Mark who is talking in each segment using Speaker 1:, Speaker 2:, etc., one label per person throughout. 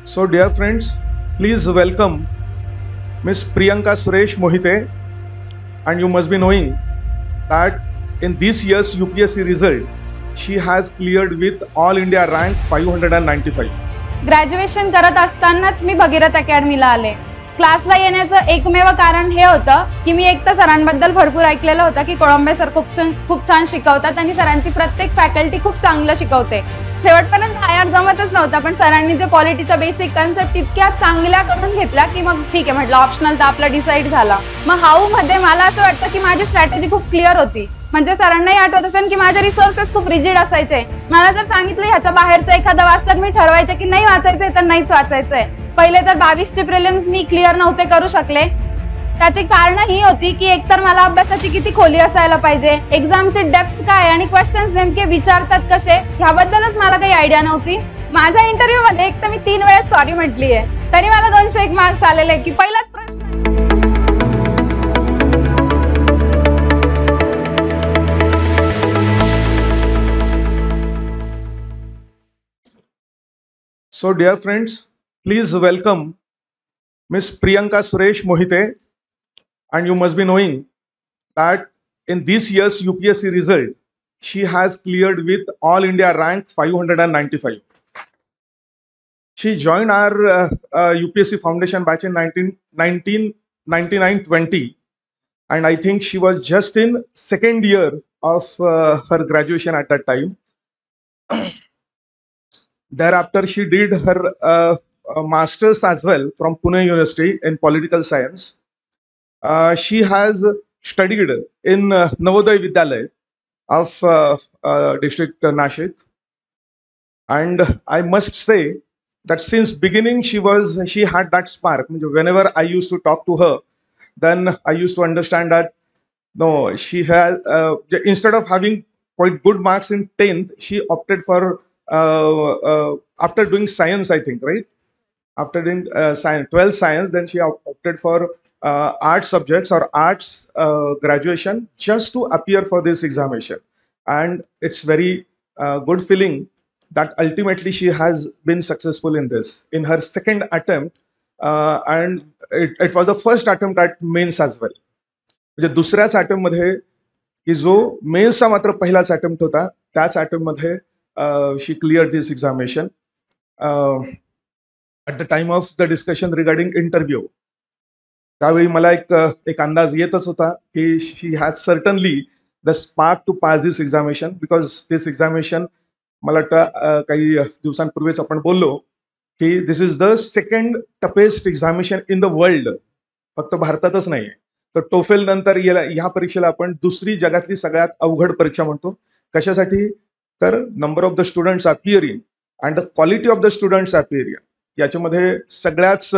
Speaker 1: So, dear friends, please welcome Miss Priyanka Suresh Mohite. And you must be knowing that in this year's UPSC result, she has cleared with All India rank 595.
Speaker 2: Graduation करत असतानाच मी भगीरथ अकॅडमीला आले. क्लासला येण्याचं एकमेव कारण हे होतं की मी एकतर सरांबद्दल भरपूर ऐकलेलं होतं की कोळंबे सर खूप छान शिकवतात आणि सरांची प्रत्येक फॅकल्टी खूप चांगलं शिकवते. शेवटपर्यंत आयार जमतच नव्हता, पण सरांनी जे पॉलिटीच्या बेसिक कन्सेप्ट इतक्या चांगल्या करून घेतल्या की मग ठीक आहे म्हटलं, ऑप्शनल तर आपला डिसाईड झाला. मग हाऊ मध्ये मला असं वाटतं की माझी स्ट्रॅटेजी खूप क्लिअर होती. म्हणजे सरांनाही आठवत असेल की माझे रिसोर्सेस खूप रिजिड असायचे. मला जर सांगितलं ह्याच्या बाहेरचं एखादं वाचतात, मी ठरवायचे की नाही वाचायचंय तर नाहीच वाचायचंय. पहिले तर 22चे प्रिलिम्स मी क्लिअर नव्हते करू शकले. त्याची कारण ही होती की एकतर मला अभ्यासाची किती खोली असायला पाहिजे, एक्झामची डेप्थ काय आणि क्वेश्चन्स नेमके विचारतात कसे ह्याबद्दलच मला काही आयडिया नव्हती. माझ्या इंटरव्ह्यू मध्ये एक तर मी 3 वेळेस सॉरी म्हटली आहे, तरी मला 201 मार्क्स आलेले की पहिलाच प्रश्न.
Speaker 1: So, dear friends, please welcome Miss Priyanka Suresh Mohite. And you must be knowing that in this year's UPSC result, she has cleared with All India rank 595. She joined our UPSC Foundation batch in 1999-20, and I think she was just in second year of her graduation at that time. Thereafter, she did her master's as well from Pune University in political science. She has studied in Navodaya Vidyalaya of district Nashik, and I must say that since beginning she had that spark. Whenever I used to talk to her, then I used to understand that no, she has instead of having quite good marks in 10th, she opted for after doing science, I think, right? After doing science, 12 science, then she opted for arts subjects or arts graduation just to appear for this examination. And it's very good feeling that ultimately she has been successful in this. In her second attempt, and it was the first attempt at mains as well. म्हणजे दुसऱ्याच attempt मध्ये की जो मेन्सचा मात्र पहिलाच attempt होता, त्याच attempt मध्ये she clear this examination. At the time of the discussion regarding interview, त्यावेळी मला एक अंदाज येतच होता की she has certainly the spark to pass this examination, because this examination मला वाटतं काही दिवसांपूर्वीच आपण बोललो की this is the second toughest examination in the world. फक्त भारतातच नाही, तर टोफेल नंतर ह्या परीक्षेला आपण दुसरी जगातली सगळ्यात अवघड परीक्षा म्हणतो. कशासाठी? तर number of the students appearing and the quality of the students appearing, याच्यामध्ये सगळ्याच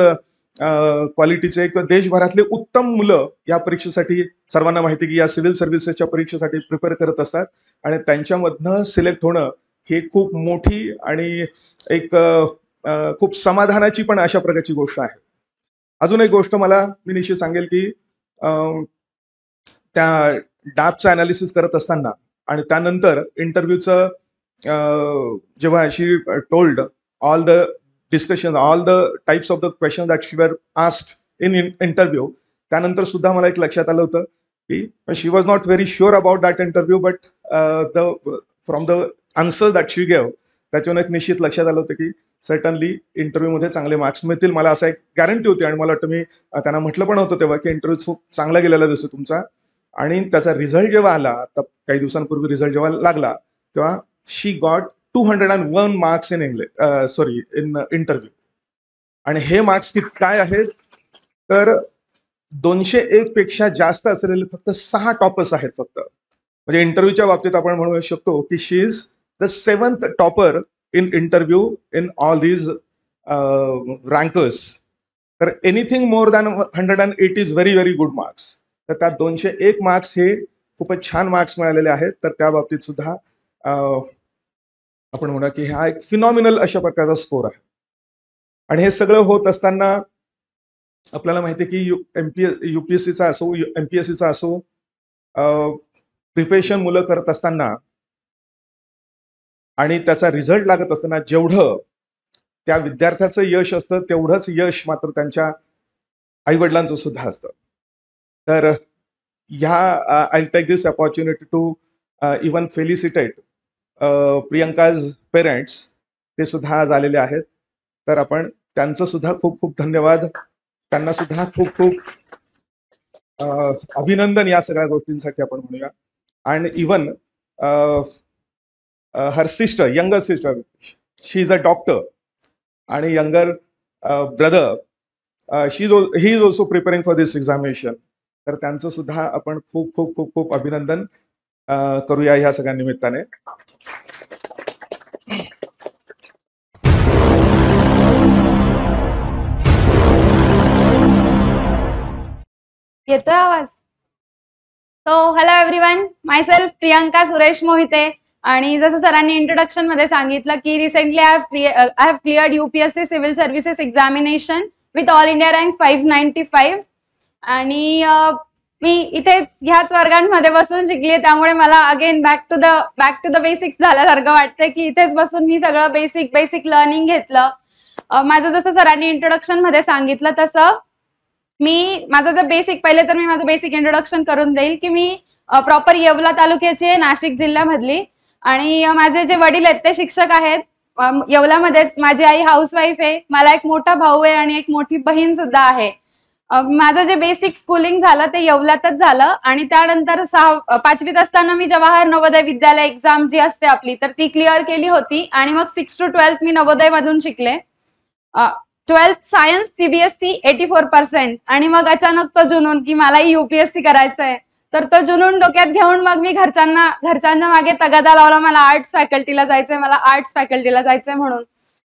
Speaker 1: क्वालिटीचे देशभरातले उत्तम मुलं या परीक्षेसाठी, सर्वांना माहिती की या सिव्हिल सर्व्हिसेसच्या परीक्षेसाठी प्रिपेअर करत असतात, आणि त्यांच्यामधनं सिलेक्ट होणं ही खूप मोठी आणि एक खूप समाधानाची पण अशा प्रकारची गोष्ट आहे. अजून एक गोष्ट मी निश्चित सांगेल की त्या डॅपचं अनालिसिस करत असताना आणि त्यानंतर इंटरव्ह्यूचं जेव्हा she told all the discussion, all the types of the question that she were asked in interview, त्यानंतर सुद्धा मला एक लक्षात आलं होतं की she was not very sure about that interview, but from the answer that she gave, त्याच्यावर एक निश्चित लक्षात आलं होतं की सर्टनली इंटरव्ह्यूमध्ये चांगले मार्क्स मिळतील, मला असं एक गॅरंटी होती. आणि मला वाटतं मी त्यांना म्हटलं पण होतं तेव्हा की इंटरव्ह्यू खूप चांगला गेलेला दिसतो तुमचा. आणि त्याचा रिझल्ट जेव्हा आला, तर काही दिवसांपूर्वी रिझल्ट जेव्हा लागला, तेव्हा she got 201 marks in in interview. आणि हे मार्क्स काय आहेत? तर 201 पेक्षा जास्त असलेले फक्त 6 टॉपर्स आहेत फक्त. म्हणजे इंटरव्ह्यूच्या बाबतीत आपण म्हणू शकतो की she is the 7th topper in interview in all these rankers. तर anything more than 108 is very very good marks. तर त्यात 201 मार्क्स हे खूपच छान मार्क्स मिळालेले आहेत. तर त्या बाबतीत सुद्धा आपण म्हणूया की हा एक फिनॉमिनल अशा प्रकारचा स्कोर आहे. आणि हे सगळं होत असताना आपल्याला माहिती आहे की युपीएससीचा असो, एमपीएससीचा असो, प्रिपरेशन मुलं करत असताना आणि त्याचा रिझल्ट लागत असताना जेवढं त्या विद्यार्थ्याचं यश असतं तेवढंच यश मात्र त्यांच्या आईवडिलांचं सुद्धा असतं. तर ह्या I take this opportunity to even felicitate Priyanka's parents, ते सुद्धा आज आलेले आहेत. तर आपण त्यांचं सुद्धा खूप खूप धन्यवाद, त्यांना सुद्धा खूप खूप अभिनंदन या सगळ्या गोष्टींसाठी आपण म्हणूया. आणि even her sister, younger sister, she is a doctor, आणि younger brother he is also preparing for this examination. तर त्यांचं सुद्धा आपण खूप खूप खूप खूप अभिनंदन करूया ह्या सगळ्या निमित्ताने.
Speaker 2: येतोय आवाज? सो हॅलो एव्हरीवन, माय सेल्फ प्रियंका सुरेश मोहिते. आणि जसं सरांनी इंट्रोडक्शन मध्ये सांगितलं की recently I have cleared UPSC civil services examination with all India rank 595. आणि मी इथेच ह्याच वर्गांमध्ये बसून शिकली, त्यामुळे मला again back to the basics झाल्यासारखं वाटतंय की इथेच बसून मी सगळं बेसिक लर्निंग घेतलं. माझं जसं सरांनी इंट्रोडक्शन मध्ये सांगितलं तसं माझं जे पहिले तर मी माझं बेसिक इंट्रोडक्शन करून देईल की मी प्रॉपर येवला तालुक्याची आहे, नाशिक जिल्ह्यामधली. आणि माझे जे वडील आहेत ते शिक्षक आहेत. येवल्यामध्येच माझी आई हाऊसवाईफ आहे. मला एक मोठा भाऊ आहे आणि एक मोठी बहीण सुद्धा आहे. माझं जे बेसिक स्कूलिंग झालं ते येवल्यातच झालं. आणि त्यानंतर 5वीत असताना मी जवाहर नवोदय विद्यालय एक्झाम जी असते आपली, तर ती क्लिअर केली होती. आणि मग 6 to 12 मी नवोदय मधून शिकले. 12th science CBSE 84%. आणि मग अचानक तो जुनून की मलाही UPSC करायचंय, तर तो जुनून डोक्यात घेऊन मग मी घरच्यांच्या मागे तगादा लावला, मला आर्ट्स फॅकल्टीला जायचंय म्हणून.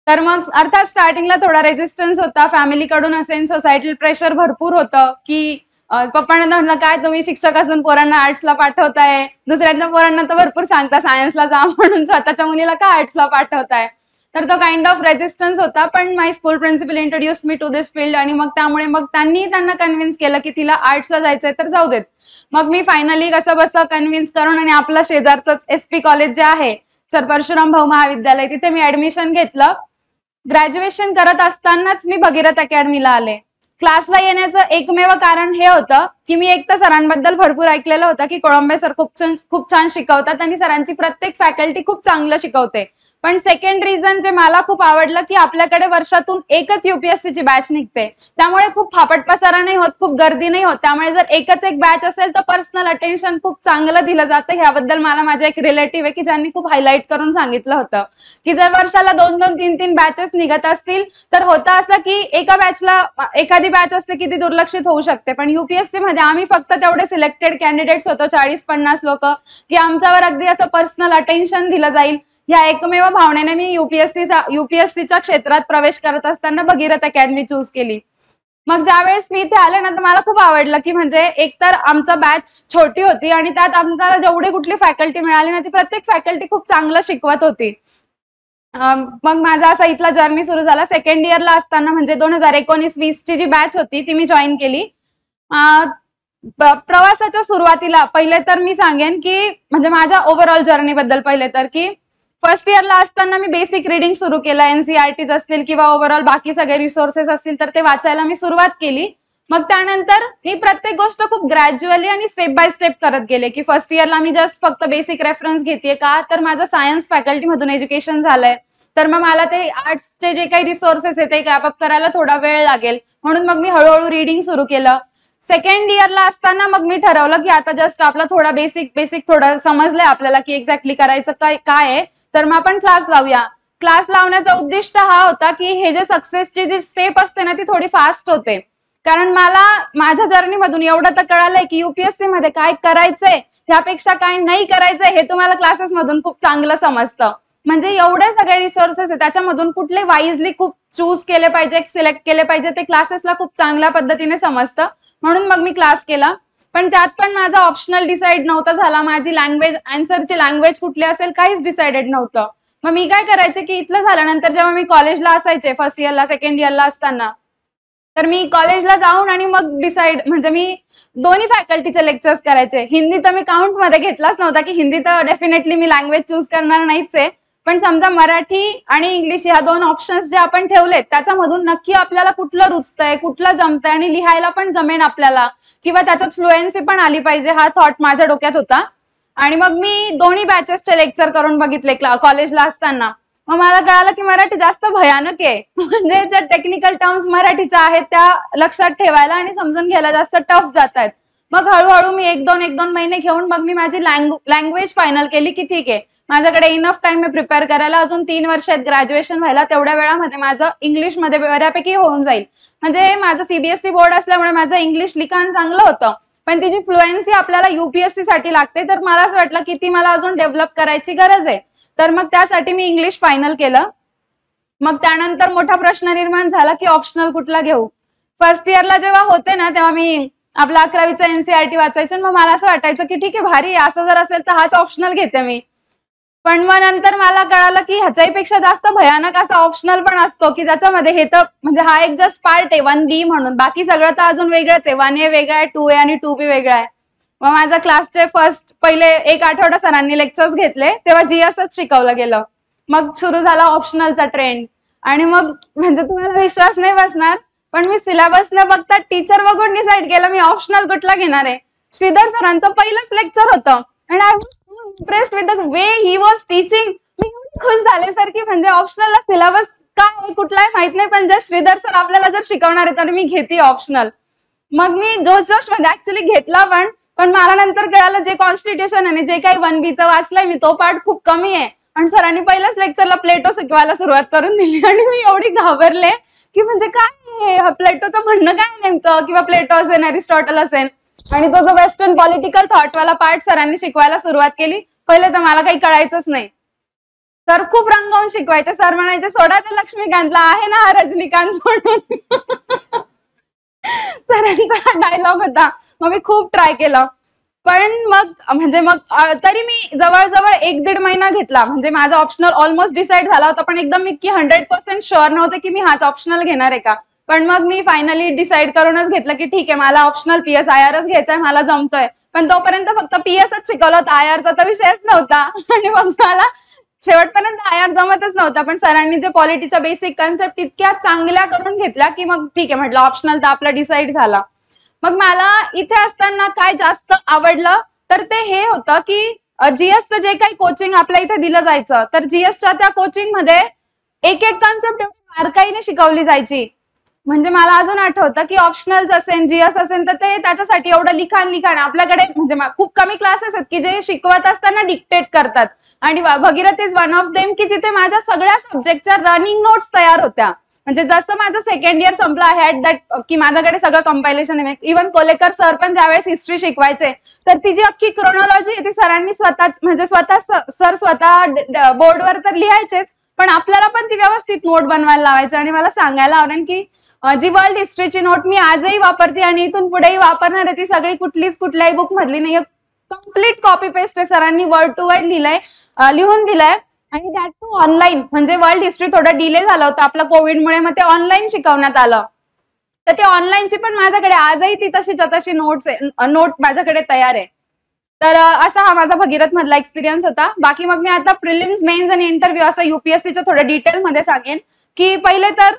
Speaker 2: तर मग अर्थात स्टार्टिंगला थोडा रेजिस्टन्स होता फॅमिलीकडून असेल, सोसायटी प्रेशर भरपूर होतं की पप्पांना म्हणलं काय तुम्ही शिक्षक असून पोरांना आर्ट्सला पाठवताय, दुसऱ्यांच्या पोरांना तर भरपूर सांगता सायन्सला जा म्हणून, स्वतःच्या मुलीला का आर्ट्सला पाठवताय. तर तो काइंड ऑफ रेजिस्टन्स होता. पण my school principal introduced me to this field. आणि मग त्यामुळे मग त्यांना कन्व्हिन्स केलं की तिला आर्ट्सला जायचंय तर जाऊ देत. मग मी फायनली कसं कन्व्हिन्स करून आणि आपलं शेजारचंच SP कॉलेज जे आहे, सर परशुराम भाऊ महाविद्यालय, तिथे मी ऍडमिशन घेतलं. ग्रॅज्युएशन करत असतानाच मी भगीरथ अकॅडमीला आले. क्लासला येण्याचं एकमेव कारण हे होतं की मी एक तर सरांबद्दल भरपूर ऐकलेलं होतं की कोळंबे सर खूप छान शिकवतात आणि सरांची प्रत्येक फॅकल्टी खूप चांगलं शिकवते. पण सेकंड रिझन जे मला खूप आवडलं की आपल्याकडे वर्षातून एकच UPSC ची बॅच निघते, त्यामुळे खूप फापट पसारा नाही होत, खूप गर्दी नाही होत. त्यामुळे जर एकच एक बॅच असेल तर पर्सनल अटेन्शन खूप चांगलं दिलं जातं. ह्याबद्दल मला माझे एक रिलेटिव्ह आहे की ज्यांनी खूप हायलाईट करून सांगितलं होतं की जर वर्षाला 2-2, 3-3 बॅचेस निघत असतील तर होतं असं की एका बॅचला एखादी बॅच असते की ती दुर्लक्षित होऊ शकते. पण UPSC मध्ये आम्ही फक्त तेवढे सिलेक्टेड कॅन्डिडेट्स होतो, 40-50 लोक, की आमच्यावर अगदी असं पर्सनल अटेन्शन दिलं जाईल. ह्या एकमेव भावनेने मी UPSCच्या क्षेत्रात प्रवेश करत असताना भगीरथ अकॅडमी चूज केली. मग ज्यावेळेस मी इथे आले ना तर मला खूप आवडलं की म्हणजे एकतर आमचा बॅच छोटी होती आणि त्यात आम्हाला जेवढी कुठली फॅकल्टी मिळाली ना ती प्रत्येक फॅकल्टी खूप चांगलं शिकवत होती. मग माझा असा इथला जर्नी सुरू झाला. सेकंड इयरला असताना म्हणजे 2019-20 ची जी बॅच होती ती मी जॉईन केली. प्रवासाच्या सुरुवातीला पहिले तर मी सांगेन की म्हणजे माझ्या ओव्हरऑल जर्नी बद्दल पहिले तर की फर्स्ट इयरला असताना मी बेसिक रिडिंग सुरू केलं. NCERTs असतील किंवा ओव्हरऑल बाकी सगळे रिसोर्सेस असतील तर ते वाचायला मी सुरुवात केली. मग त्यानंतर मी प्रत्येक गोष्ट खूप ग्रॅज्युअली आणि स्टेप बाय स्टेप करत गेले की फर्स्ट इयरला मी जस्ट फक्त बेसिक रेफरन्स घेते का तर माझं सायन्स फॅकल्टी मधून एज्युकेशन झालंय, तर मग मला ते आर्ट्सचे जे काही रिसोर्सेस आहेत ते गॅप अप करायला थोडा वेळ लागेल, म्हणून मग मी हळूहळू रिडिंग सुरू केलं. सेकंड इयरला असताना मग मी ठरवलं की आता जस्ट आपला थोडा बेसिक थोडं समजलंय आपल्याला की एक्झॅक्टली करायचं काय आहे, तर मग आपण क्लास लावूया. क्लास लावण्याचा उद्दिष्ट हा होता की हे जे सक्सेसची जी स्टेप असते ना ती थोडी फास्ट होते. कारण मला माझ्या जर्नीमधून एवढं तर कळालंय की UPSC मध्ये काय करायचंय ह्यापेक्षा काय नाही करायचंय हे तुम्हाला क्लासेस मधून खूप चांगलं समजतं. म्हणजे एवढे सगळे रिसोर्सेस आहे त्याच्यामधून कुठले वाईजली खूप चूज केले पाहिजे, सिलेक्ट केले पाहिजे ते क्लासेसला खूप चांगल्या पद्धतीने समजतं. म्हणून मग मी क्लास केला. पण त्यात पण माझा ऑप्शनल डिसाईड नव्हता झाला. माझी लँग्वेज, आन्सरची लँग्वेज कुठली असेल काहीच डिसाइडेड नव्हतं. मग मी काय करायचे की इथलं झाल्यानंतर जेव्हा मी कॉलेजला असायचे फर्स्ट इयरला सेकंड इयरला असताना, तर मी कॉलेजला जाऊन आणि मग डिसाईड म्हणजे मी दोन्ही फॅकल्टीचे लेक्चर्स करायचे. हिंदी तर मी काउंट मध्ये घेतलाच नव्हता की हिंदी तर डेफिनेटली मी लँग्वेज चूज करणार नाहीच आहे, पण समजा मराठी आणि इंग्लिश ह्या दोन ऑप्शन्स जे आपण ठेवलेत त्याच्यामधून नक्की आपल्याला कुठलं रुचतंय, कुठलं जमतंय आणि लिहायला पण जमेन आपल्याला किंवा त्याच्यात फ्लुएन्सी पण आली पाहिजे, हा थॉट माझ्या डोक्यात होता. आणि मग मी दोन्ही बॅचेसचे लेक्चर करून बघितले कॉलेजला असताना. मग मला कळालं की मराठी जास्त भयानक आहे. म्हणजे ज्या टेक्निकल टर्म्स मराठीच्या आहेत त्या लक्षात ठेवायला आणि समजून घ्यायला जास्त टफ जात आहेत. मग हळूहळू मी एक दोन महिने घेऊन मग मी माझी लँग्वेज फायनल केली की ठीक आहे माझ्याकडे इनफ टाइम आहे प्रिपेअर करायला, अजून 3 वर्ष आहेत ग्रॅज्युएशन व्हायला, तेवढ्या वेळामध्ये माझं इंग्लिशमध्ये बऱ्यापैकी होऊन जाईल. म्हणजे माझं सीबीएसई बोर्ड असल्यामुळे माझं इंग्लिश लिखाण चांगलं होतं, पण तिची फ्लुएन्सी आपल्याला युपीएससी साठी लागते. तर मला असं वाटलं की ती मला अजून डेव्हलप करायची गरज आहे. तर मग त्यासाठी मी इंग्लिश फायनल केलं. मग त्यानंतर मोठा प्रश्न निर्माण झाला की ऑप्शनल कुठला घेऊ. फर्स्ट इयरला जेव्हा होते ना तेव्हा मी आपला 11वीचा एनसीईआरटी वाचायचे. मग मला असं वाटायचं की ठीक आहे भारी, असं जर असेल तर हाच ऑप्शनल घेते मी. पण मग नंतर मला कळालं की ह्याच्यापेक्षा जास्त भयानक असा ऑप्शनल पण असतो की ज्याच्यामध्ये हे तर म्हणजे हा एक जस्ट पार्ट आहे 1B म्हणून, बाकी सगळं तर अजून वेगळंच आहे. 1A वेगळा आहे, 2A आणि 2B वेगळा आहे. मग माझ्या क्लासचे पहिले 1 आठवडा सरांनी लेक्चर्स घेतले तेव्हा जीएसच शिकवलं गेलं. मग सुरू झाला ऑप्शनलचा ट्रेंड. आणि मग म्हणजे तुम्हाला विश्वास नाही बसणार पण मी सिलेबस न बघता टीचर बघून डिसाईड केलं मी ऑप्शनल कुठला घेणार आहे. श्रीधर सरांचं पहिलंच लेक्चर होतं आणि I was impressed with the way he was teaching. मी खुश झाले सर की म्हणजे ऑप्शनलला सिलेबस काय कुठला आहे माहित नाही, पण जर श्रीधर सर आपल्याला जर शिकवणार आहे तर मी घेते ऑप्शनल. मग मी जोश मध्ये ऍक्च्युली घेतला पण मला नंतर कळालं जे कॉन्स्टिट्यूशन आणि जे काही 1Bचं वाचलंय मी तो पार्ट खूप कमी आहे. आणि सरांनी पहिल्याच लेक्चरला प्लेटो शिकवायला सुरुवात करून दिली आणि मी एवढी घाबरले की म्हणजे काय प्लेटोचं म्हणणं काय नेमकं, किंवा प्लेटो असेल अरिस्टॉटल असेल. आणि तो जो वेस्टर्न पॉलिटिकल थॉटवाला पार्ट सरांनी शिकवायला सुरुवात केली. पहिले तर मला काही कळायचंच नाही. सर खूप रंगवून शिकवायचे. सर म्हणायचे सोडा ते लक्ष्मीकांतला आहे ना हा रजनीकांत म्हणून. सरांचा डायलॉग होता. मग मी खूप ट्राय केलं पण मग तरी मी जवळजवळ 1-1.5 महिना घेतला. म्हणजे माझा ऑप्शनल ऑलमोस्ट डिसाईड झाला होता पण एकदम मी 100% शुअर नव्हते की मी हाच ऑप्शनल घेणार आहे का. पण मग मी फायनली डिसाईड करूनच घेतलं की ठीक आहे मला ऑप्शनल PSIRच घ्यायचंय, मला जमतोय. पण तोपर्यंत फक्त PSच शिकवलं होतं, IRचा तर विषयच नव्हता. आणि मग मला शेवटपर्यंत IR जमतच नव्हता. पण सरांनी जे पॉलिटीच्या बेसिक कन्सेप्ट इतक्या चांगल्या करून घेतल्या की मग ठीक आहे म्हटलं ऑप्शनल तर आपला डिसाईड झाला. मग मला इथे असताना काय जास्त आवडलं तर ते हे होतं की जीएसचं जे काही कोचिंग आपल्या इथे दिलं जायचं तर जीएसच्या त्या कोचिंग मध्ये एक कन्सेप्ट बारकाईने शिकवली जायची. म्हणजे मला अजून आठवतं की ऑप्शनल असेल जीएस असेल तर ते त्याच्यासाठी एवढं लिखाण आपल्याकडे म्हणजे खूप कमी क्लासेस आहेत की जे शिकवत असताना डिक्टेट करतात. आणि Bhagirath is one of them की जिथे माझ्या सगळ्या सब्जेक्टच्या रनिंग नोट्स तयार होत्या. म्हणजे जसं माझं सेकंड इयर संपलं आहे ऍट दॅट की माझ्याकडे सगळं कंपायलेशन आहे. इव्हन कोलेकर सर पण ज्यावेळेस हिस्ट्री शिकवायचे तर ती जी अख्खी क्रोनॉलॉजी ती सरांनी स्वतः बोर्डवर तर लिहायचेच पण आपल्याला पण ती व्यवस्थित नोट बनवायला लावायची. आणि मला सांगायला आवडेल की जी वर्ल्ड हिस्ट्रीची नोट मी आजही वापरते आणि इथून पुढेही वापरणार आहे ती सगळी कुठल्याही बुक मधली नाही, कम्प्लीट कॉपी पेस्ट आहे. सरांनी वर्ड टू वर्ड लिहून दिलंय आणि दॅट टू ऑनलाईन. म्हणजे वर्ल्ड हिस्ट्री थोडं डिले झालं होतं आपलं कोविडमुळे, मग ते ऑनलाईन शिकवण्यात आलं. तर ते ऑनलाईनची पण माझ्याकडे आजही ती तशी नोट माझ्याकडे तयार आहे. तर असा हा माझा भगीरथ मधला एक्सपिरियन्स होता. बाकी मग मी आता प्रिलिम्स, मेन्स आणि इंटरव्ह्यू असं UPSCच्या थोडं डिटेलमध्ये सांगेन. की पहिले तर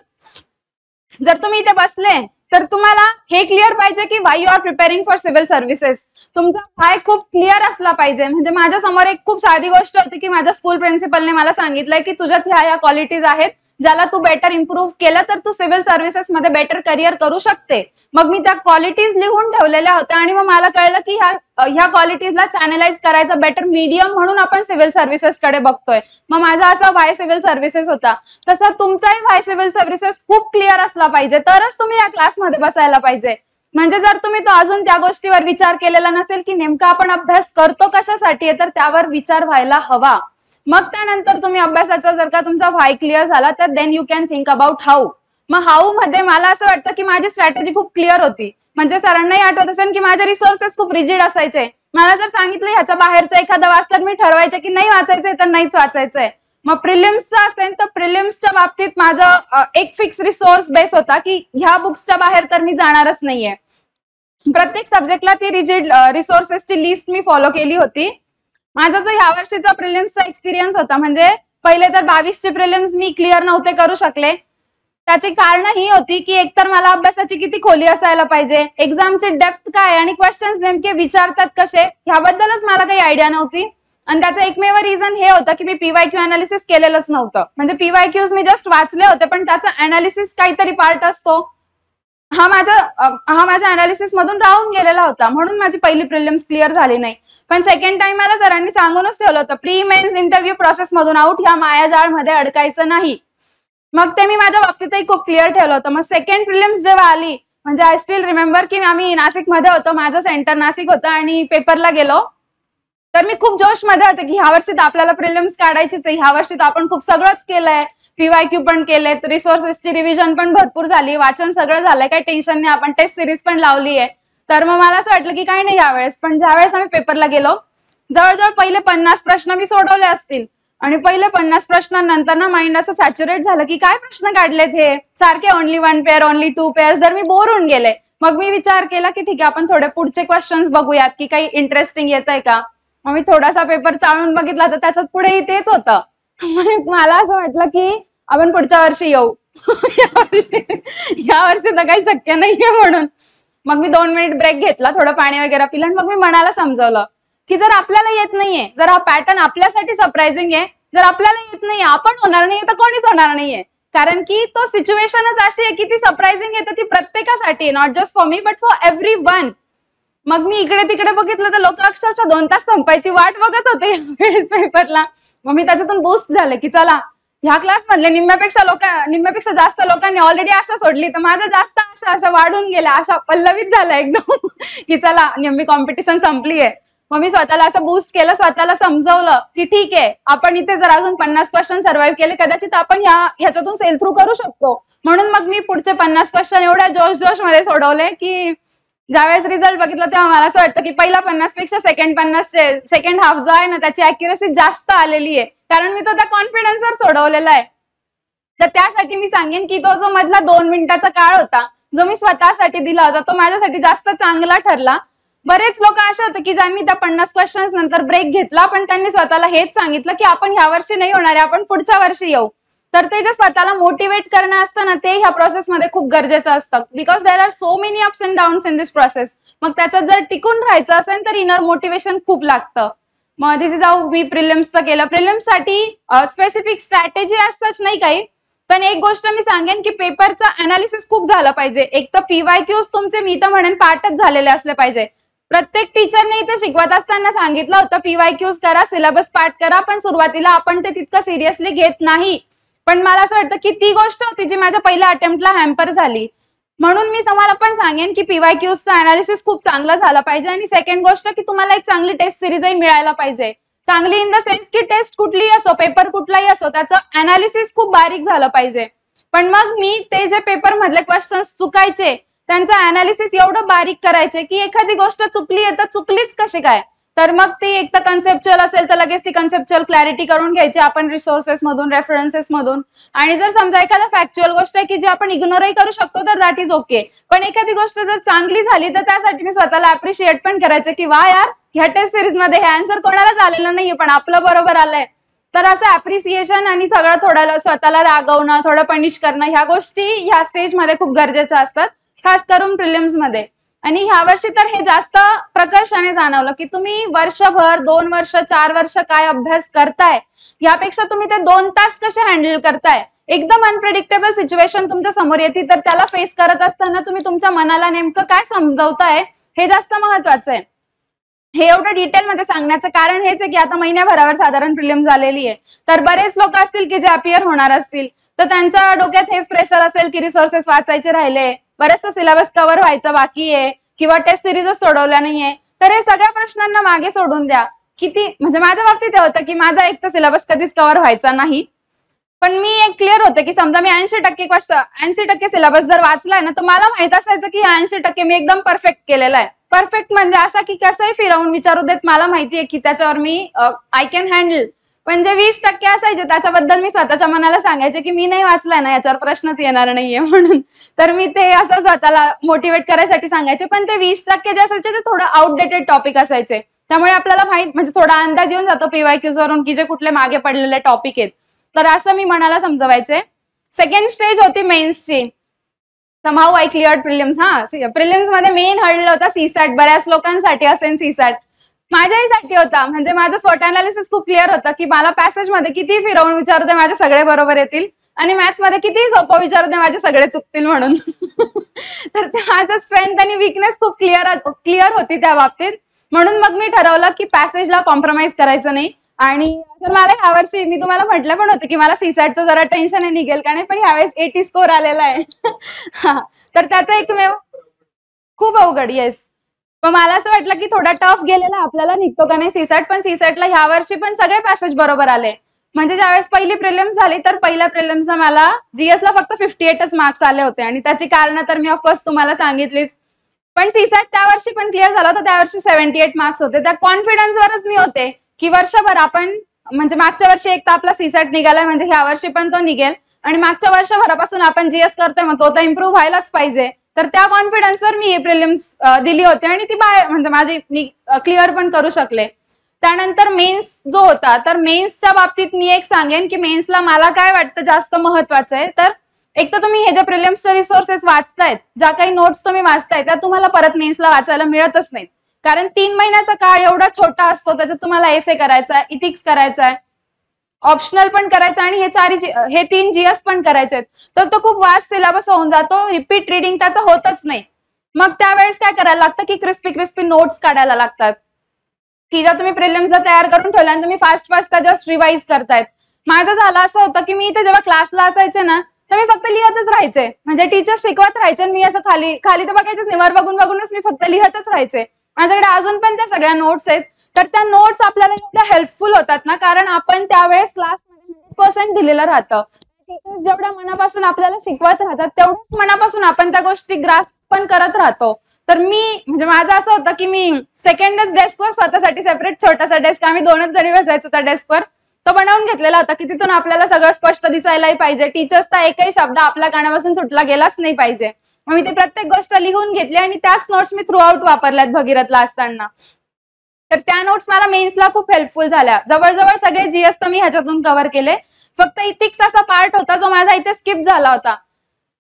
Speaker 2: जर तुम्ही इथे बसले तर तुम्हाला हे क्लिअर पाहिजे की why you are preparing for civil services. तुमचा वाय खूप क्लिअर असला पाहिजे. म्हणजे माझ्या समोर एक खूप साधी गोष्ट होती की माझ्या स्कूल प्रिन्सिपलने मला सांगितलंय की तुझ्यात ह्या क्वालिटीज आहेत ज्याला तू बेटर इम्प्रूव्ह केलं तर तू सिव्हिल सर्व्हिसेस मध्ये बेटर करिअर करू शकते. मग मी त्या क्वालिटीज लिहून ठेवलेल्या होत्या आणि मग मला कळलं की ह्या क्वालिटीजला चॅनलाइज करायचा बेटर मीडियम म्हणून आपण सिव्हिल सर्व्हिसेस कडे बघतोय. मग माझा असा वाय सिव्हिल सर्व्हिसेस होता. तसा तुमचाही वाय सिव्हिल सर्व्हिसेस खूप क्लिअर असला पाहिजे तरच तुम्ही या क्लासमध्ये बसायला पाहिजे. म्हणजे जर तुम्ही तो अजून त्या गोष्टीवर विचार केलेला नसेल की नेमका आपण अभ्यास करतो कशासाठी आहे तर त्यावर विचार व्हायला हवा. मग त्यानंतर तुम्ही अभ्यासाचा जर का तुमचा व्हाय क्लिअर झाला तर then you can think about how. मग हाऊ मध्ये मला असं वाटतं की माझी स्ट्रॅटेजी खूप क्लिअर होती. म्हणजे सरांनाही आठवत असेल की माझे रिसोर्सेस खूप रिजिड असायचे. मला जर सांगितलं ह्याच्या बाहेरचं एखादं वाचलं मी ठरवायचं की नाही वाचायचंय तर नाहीच वाचायचंय. मग प्रिलिम्सचं असेल तर प्रिलिम्सच्या बाबतीत माझं एक फिक्स रिसोर्स बेस होता की ह्या बुक्सच्या बाहेर तर मी जाणारच नाहीये. प्रत्येक सब्जेक्टला ती रिजिड रिसोर्सेसची लिस्ट मी फॉलो केली होती. माझा जो ह्या वर्षीचा प्रिलिम्सचा एक्सपिरियन्स होता म्हणजे पहिले तर 22चे प्रिलिम्स मी क्लिअर नव्हते करू शकले. त्याची कारण ही होती की एकतर मला अभ्यासाची किती खोली असायला पाहिजे, एक्झामची डेप्थ काय आणि क्वेश्चन्स नेमके विचारतात कसे ह्याबद्दलच मला काही आयडिया नव्हती. आणि त्याचं एकमेव रिझन हे होतं की मी पीवायक्यू अनालिसिस केलेलंच नव्हतं. म्हणजे पीवायक्यूज मी जस्ट वाचले होते पण त्याचं अनालिसिस काहीतरी पार्ट असतो हा माझ्या अनालिसिस मधून राहून गेलेला होता. म्हणून माझी पहिली प्रिलिम्स क्लिअर झाली नाही. पण सेकंड टाइम मला सरांनी सांगूनच ठेवलं होतं प्री मेन्स इंटरव्ह्यू प्रोसेस मधून आउट ह्या मायाजाळमध्ये अडकायचं नाही. मग ते मी माझ्या बाबतीतही खूप क्लिअर ठेवलं होतं. मग सेकंड प्रिलिम्स जेव्हा आली म्हणजे आय स्टील रिमेंबर की आम्ही नाशिकमध्ये होतो, माझं सेंटर नाशिक होतं आणि पेपरला गेलो तर मी खूप जोशमध्ये होते की ह्या वर्षी तर आपल्याला प्रिलिम्स काढायचीच आहे, ह्या वर्षी तर आपण खूप सगळंच केलंय, पीवायक्यू पण केलेत, रिसोर्सेसची रिव्हिजन पण भरपूर झाली, वाचन सगळं झालंय, काही टेन्शन नाही, आपण टेस्ट सिरीज पण लावली आहे. तर मग मला असं वाटलं की काही नाही यावेळेस. पण ज्यावेळेस आम्ही पेपरला गेलो जवळजवळ पहिले 50 प्रश्न मी सोडवले असतील आणि पहिले 50 प्रश्नांनंतर ना माइंड असं सॅच्युरेट झालं की काय प्रश्न काढलेत हे सारखे, ओनली 1 पेअर, ओनली 2 पेअर्स, जर मी बोर होऊन गेले. मग मी विचार केला की ठीक आहे आपण थोडे पुढचे क्वेश्चन्स बघूयात की काही इंटरेस्टिंग येत आहे का. मग मी थोडासा पेपर चाळून बघितला तर त्याच्यात पुढेही तेच होतं. मला असं वाटलं की आपण पुढच्या वर्षी येऊ. या वर्षी तर काही शक्य नाहीये म्हणून मग मी 2 मिनिट ब्रेक घेतला, थोडं पाणी वगैरे पिलं आणि मग मी मनाला समजवलं की जर आपल्याला येत नाहीये, जर हा पॅटर्न आपल्यासाठी सरप्राइझिंग आहे, जर आपल्याला येत नाहीये, आपण होणार नाहीये तर कोणीच होणार नाहीये. कारण की तो सिच्युएशनच अशी आहे की ती सरप्राइझिंग आहे, तर ती प्रत्येकासाठी, not just for me but for everyone. मग मी इकडे तिकडे बघितलं तर लोक अक्षरशः 2 तास संपायची वाट बघत होते पेपरला. मग मी त्याच्यातून बूस्ट झाले की चला ह्या क्लास मधले निम्म्यापेक्षा जास्त लोकांनी ऑलरेडी आशा सोडली, तर माझं जास्त आशा वाढून गेल्या, आशा पल्लवित झाल्या एकदम की चला निम्मी कॉम्पिटिशन संपलीये. मग मी स्वतःला असं बूस्ट केलं, स्वतःला समजवलं की ठीक आहे आपण इथे जर अजून 50 क्वेश्चन सर्व्हाइव्ह केले कदाचित आपण ह्याच्यातून सेल थ्रू करू शकतो. म्हणून मग मी पुढचे 50 क्वेश्चन एवढ्या जोश मध्ये सोडवले की ज्यावेळेस रिझल्ट बघितला तेव्हा मला असं वाटतं की पहिला 50 पेक्षा सेकंड हाफ जो आहे ना त्याची अॅक्युरेसी जास्त आलेली आहे, कारण मी तो त्या कॉन्फिडन्सवर सोडवलेला आहे. तर त्यासाठी मी सांगेन की तो जो मधला 2 मिनिटाचा काळ होता जो मी स्वतःसाठी दिला होता तो माझ्यासाठी जास्त चांगला ठरला. बरेच लोक असे होते की ज्यांनी त्या 50 क्वेश्चन्स नंतर ब्रेक घेतला पण त्यांनी स्वतःला हेच सांगितलं की आपण ह्या वर्षी नाही होणार आहे, आपण पुढच्या वर्षी येऊ. तर ते जे स्वतःला मोटिवेट करणं असतं ना ते ह्या प्रोसेसमध्ये खूप गरजेचं असतं, because there are so many ups and downs in this process. मग त्याच्यात जर टिकून राहायचं असेल तर इनर मोटिवेशन खूप लागतं. मग दिस इज हाऊ मी प्रिलिम्सचं केलं. प्रिलिम्ससाठी स्पेसिफिक स्ट्रॅटेजी सच नाही काही, पण एक गोष्ट मी सांगेन की पेपरचं अनालिसिस खूप झालं पाहिजे. एक तर पीवायक्यूज तुमचे मी तर म्हणेन पाठच झालेले असले पाहिजे. प्रत्येक टीचरने इथे शिकवत असताना सांगितलं होतं पीवायक्यूज करा, सिलेबस पाठ करा, पण सुरुवातीला आपण ते तितकं सिरियसली घेत नाही. पण मला असं वाटतं की ती गोष्ट होती जी माझ्या पहिल्या अटेम्प्टला हॅम्पर झाली. म्हणून मी तुम्हाला पण सांगेन की पीवायक्यूजचं अनालिसिस खूप चांगलं झालं पाहिजे. आणि सेकंड गोष्ट की तुम्हाला एक चांगली टेस्ट सिरीजही मिळायला पाहिजे. चांगली इन द सेन्स की टेस्ट कुठलीही असो, पेपर कुठलाही असो, त्याचं अनालिसिस खूप बारीक झालं पाहिजे. पण मग मी ते जे पेपर मधले क्वेश्चन्स चुकायचे त्यांचं अनालिसिस एवढं बारीक करायचे की एखादी गोष्ट चुकली आहे तर चुकलीच कशी काय. तर मग ती एक तर कन्सेप्च्युअल असेल तर लगेच ती कन्सेप्च्युअल क्लॅरिटी करून घ्यायची आपण रिसोर्सेस मधून, रेफरन्सेस मधून. आणि जर समजा एखादा फॅक्च्युअल गोष्ट आहे की जी आपण इग्नोरही करू शकतो तर दॅट इज ओके. पण एखादी गोष्ट जर चांगली झाली तर त्यासाठी मी स्वतःला अप्रिशिएट पण करायचं की वा यार ह्या टेस्ट सिरीज मध्ये हे आन्सर कोणालाच आलेलं नाहीये पण आपलं बरोबर आलंय. तर असं अप्रिसिएशन आणि सगळं थोडं स्वतःला रागवणं, थोडं पनिश करणं ह्या गोष्टी ह्या स्टेजमध्ये खूप गरजेच्या असतात, खास करून प्रिलिम्स मध्ये. आणि ह्या वर्षी तर हे जास्त प्रकर्षाने जाणवलं की तुम्ही वर्षभर, 2 वर्ष, 4 वर्ष काय अभ्यास करताय यापेक्षा तुम्ही ते 2 तास कसे हँडल करताय. एकदम अनप्रेडिक्टेबल सिच्युएशन तुमच्या समोर येते तर त्याला फेस करत असताना तुम्ही तुमच्या मनाला नेमकं काय समजवताय हे जास्त महत्वाचं आहे. हे एवढं डिटेलमध्ये सांगण्याचं कारण हेच आहे की आता महिन्याभरावर साधारण प्रिलिम्स झालेली आहे. तर बरेच लोक असतील की जे अपियर होणार असतील तर त्यांच्या डोक्यात हेच प्रेशर असेल की रिसोर्सेस वाचायचे राहिले, बरेचसा सिलेबस कव्हर व्हायचा बाकी आहे किंवा टेस्ट सिरीजच सोडवल्या नाहीये. तर हे सगळ्या प्रश्नांना मागे सोडून द्या. किती म्हणजे माझ्या बाबतीत होतं की माझा एक तर सिलेबस कधीच कव्हर व्हायचा नाही, पण मी एक क्लिअर होते की समजा मी 80% सिलेबस जर वाचलाय ना तर मला माहित असायचं की 80% मी एकदम परफेक्ट केलेला आहे. परफेक्ट म्हणजे असा की कसंही फिरवून विचारू देत मला माहितीये की त्याच्यावर मी आय कॅन हँडल. पण जे 20% असायचे त्याच्याबद्दल मी स्वतःच्या मनाला सांगायचे की मी नाही वाचलाय ना याच्यावर प्रश्नच येणार नाहीये म्हणून. तर मी ते असं स्वतःला मोटिवेट करायसाठी सांगायचे. पण ते 20% जे असायचे ते थोडं आउटडेटेड टॉपिक असायचे. त्यामुळे आपल्याला म्हणजे थोडा अंदाज येऊन जातो PYQs वरून की जे कुठले मागे पडलेले टॉपिक आहेत. तर असं मी मनाला समजवायचे. सेकंड स्टेज होती मेन्सची. समाऊ आय क्लिअर्ड प्रिलिम्स. प्रिलिम्स मध्ये मेन हडल होता सीसॅट. बऱ्याच लोकांसाठी असेल सीसॅट, माझ्याही होता. म्हणजे माझं स्वॉट अनालिसिस खूप क्लिअर होतं की मला पॅसेज मध्ये किती फिरवून विचारू दे माझे सगळे बरोबर येतील आणि मॅथ्स मध्ये किती सोपं विचारू दे माझे सगळे चुकतील म्हणून. तर माझं स्ट्रेंथ आणि विकनेस खूप क्लिअर होती त्या बाबतीत. म्हणून मग मी ठरवलं की पॅसेजला कॉम्प्रोमाइज करायचं नाही. आणि मला ह्यावर्षी मी तुम्हाला म्हटलं पण होतं की मला सीसॅटचं जरा टेन्शन आहे निघेल का नाही, पण ह्यावेळेस 80 स्कोर आलेला आहे. तर त्याचा एकमेव खूप अवघड. येस, पण मला असं वाटलं की थोडा टफ गेलेला आपल्याला निघतो का नाही सीसॅट. पण सीसॅटला ह्या वर्षी पण सगळे पॅसेज बरोबर आले. म्हणजे ज्यावेळेस पहिली प्रिलिम्स झाली तर पहिल्या प्रिलिम्सला मला जीएसला फक्त 58च मार्क्स आले होते आणि त्याची कारणं तर मी ऑफकोर्स तुम्हाला सांगितलीच. पण सीसॅट त्या वर्षी पण क्लिअर झाला होता. त्या वर्षी 78 मार्क्स होते. त्या कॉन्फिडन्सवरच मी होते की वर्षभर आपण म्हणजे मागच्या वर्षी एक तर आपला सीसॅट निघालाय म्हणजे ह्या वर्षी पण तो निघेल आणि मागच्या वर्षभरापासून आपण जीएस करतोय मग तो तर इम्प्रूव्ह व्हायलाच पाहिजे. तर त्या कॉन्फिडन्सवर मी ही प्रिलिम्स दिली होती आणि ती म्हणजे मी क्लिअर पण करू शकले. त्यानंतर मेन्स जो होता, तर मेन्सच्या बाबतीत मी एक सांगेन की मेन्सला मला काय वाटतं जास्त महत्वाचं आहे. तर एक तर तुम्ही हे जे प्रिलिम्सचे रिसोर्सेस वाचतायत, ज्या काही नोट्स तुम्ही वाचताय त्या तुम्हाला परत मेन्सला वाचायला मिळतच नाहीत. कारण 3 महिन्याचा काळ एवढा छोटा असतो. त्याच्यात तुम्हाला एसे करायचा आहे, इथिक्स करायचा आहे, ऑप्शनल पण करायचं आणि हे 3 जीएस पण करायचे आहेत. तर तो खूप वास्ट सिलेबस होऊन जातो. रिपीट रिडिंग त्याचं होतच नाही. मग त्यावेळेस काय करायला लागतं की क्रिस्पी नोट्स काढायला लागतात की ज्या तुम्ही प्रिलिम्सला तयार करून ठेवल्या आणि तुम्ही फास्ट त्या जस्ट रिवाइज करतायत. माझं झालं असं होतं की मी इथे जेव्हा क्लासला असायचे ना तर मी फक्त लिहतच राहायचे. म्हणजे टीचर शिकवत राहायचे मी असं खाली तर बघायचंच नाही, वर बघूनच मी फक्त लिहतच राहायचे. माझ्याकडे अजून पण त्या सगळ्या नोट्स आहेत. तर त्या नोट्स आपल्याला एवढ्या हेल्पफुल होतात ना, कारण आपण त्यावेळेस क्लासमध्ये 100% दिलेलं राहतं. टीचर्स जेवढ्या मनापासून आपल्याला शिकवत राहतात तेवढ्याच मनापासून आपण त्या गोष्टी ग्रास्प पण करत राहतो. तर म्हणजे माझं असं होतं की मी सेकंडच डेस्कवर स्वतःसाठी सेपरेट छोटासा डेस्क, आम्ही 2च जणी बसायचो त्या डेस्कवर, तो बनवून घेतलेला होता की तिथून आपल्याला सगळं स्पष्ट दिसायलाही पाहिजे. टीचर्सचा एकही शब्द आपल्या कानापासून सुटला गेलाच नाही पाहिजे. मग मी ती प्रत्येक गोष्ट लिहून घेतली आणि त्याच नोट्स मी थ्रू आउट वापरल्यात भगीरथला असताना. तर त्या नोट्स मला मेन्सला खूप हेल्पफुल झाल्या. जवळजवळ सगळे जीएस तर मी ह्याच्यातून कव्हर केले. फक्त इथिक्स असा पार्ट होता जो माझा इथे स्किप झाला होता.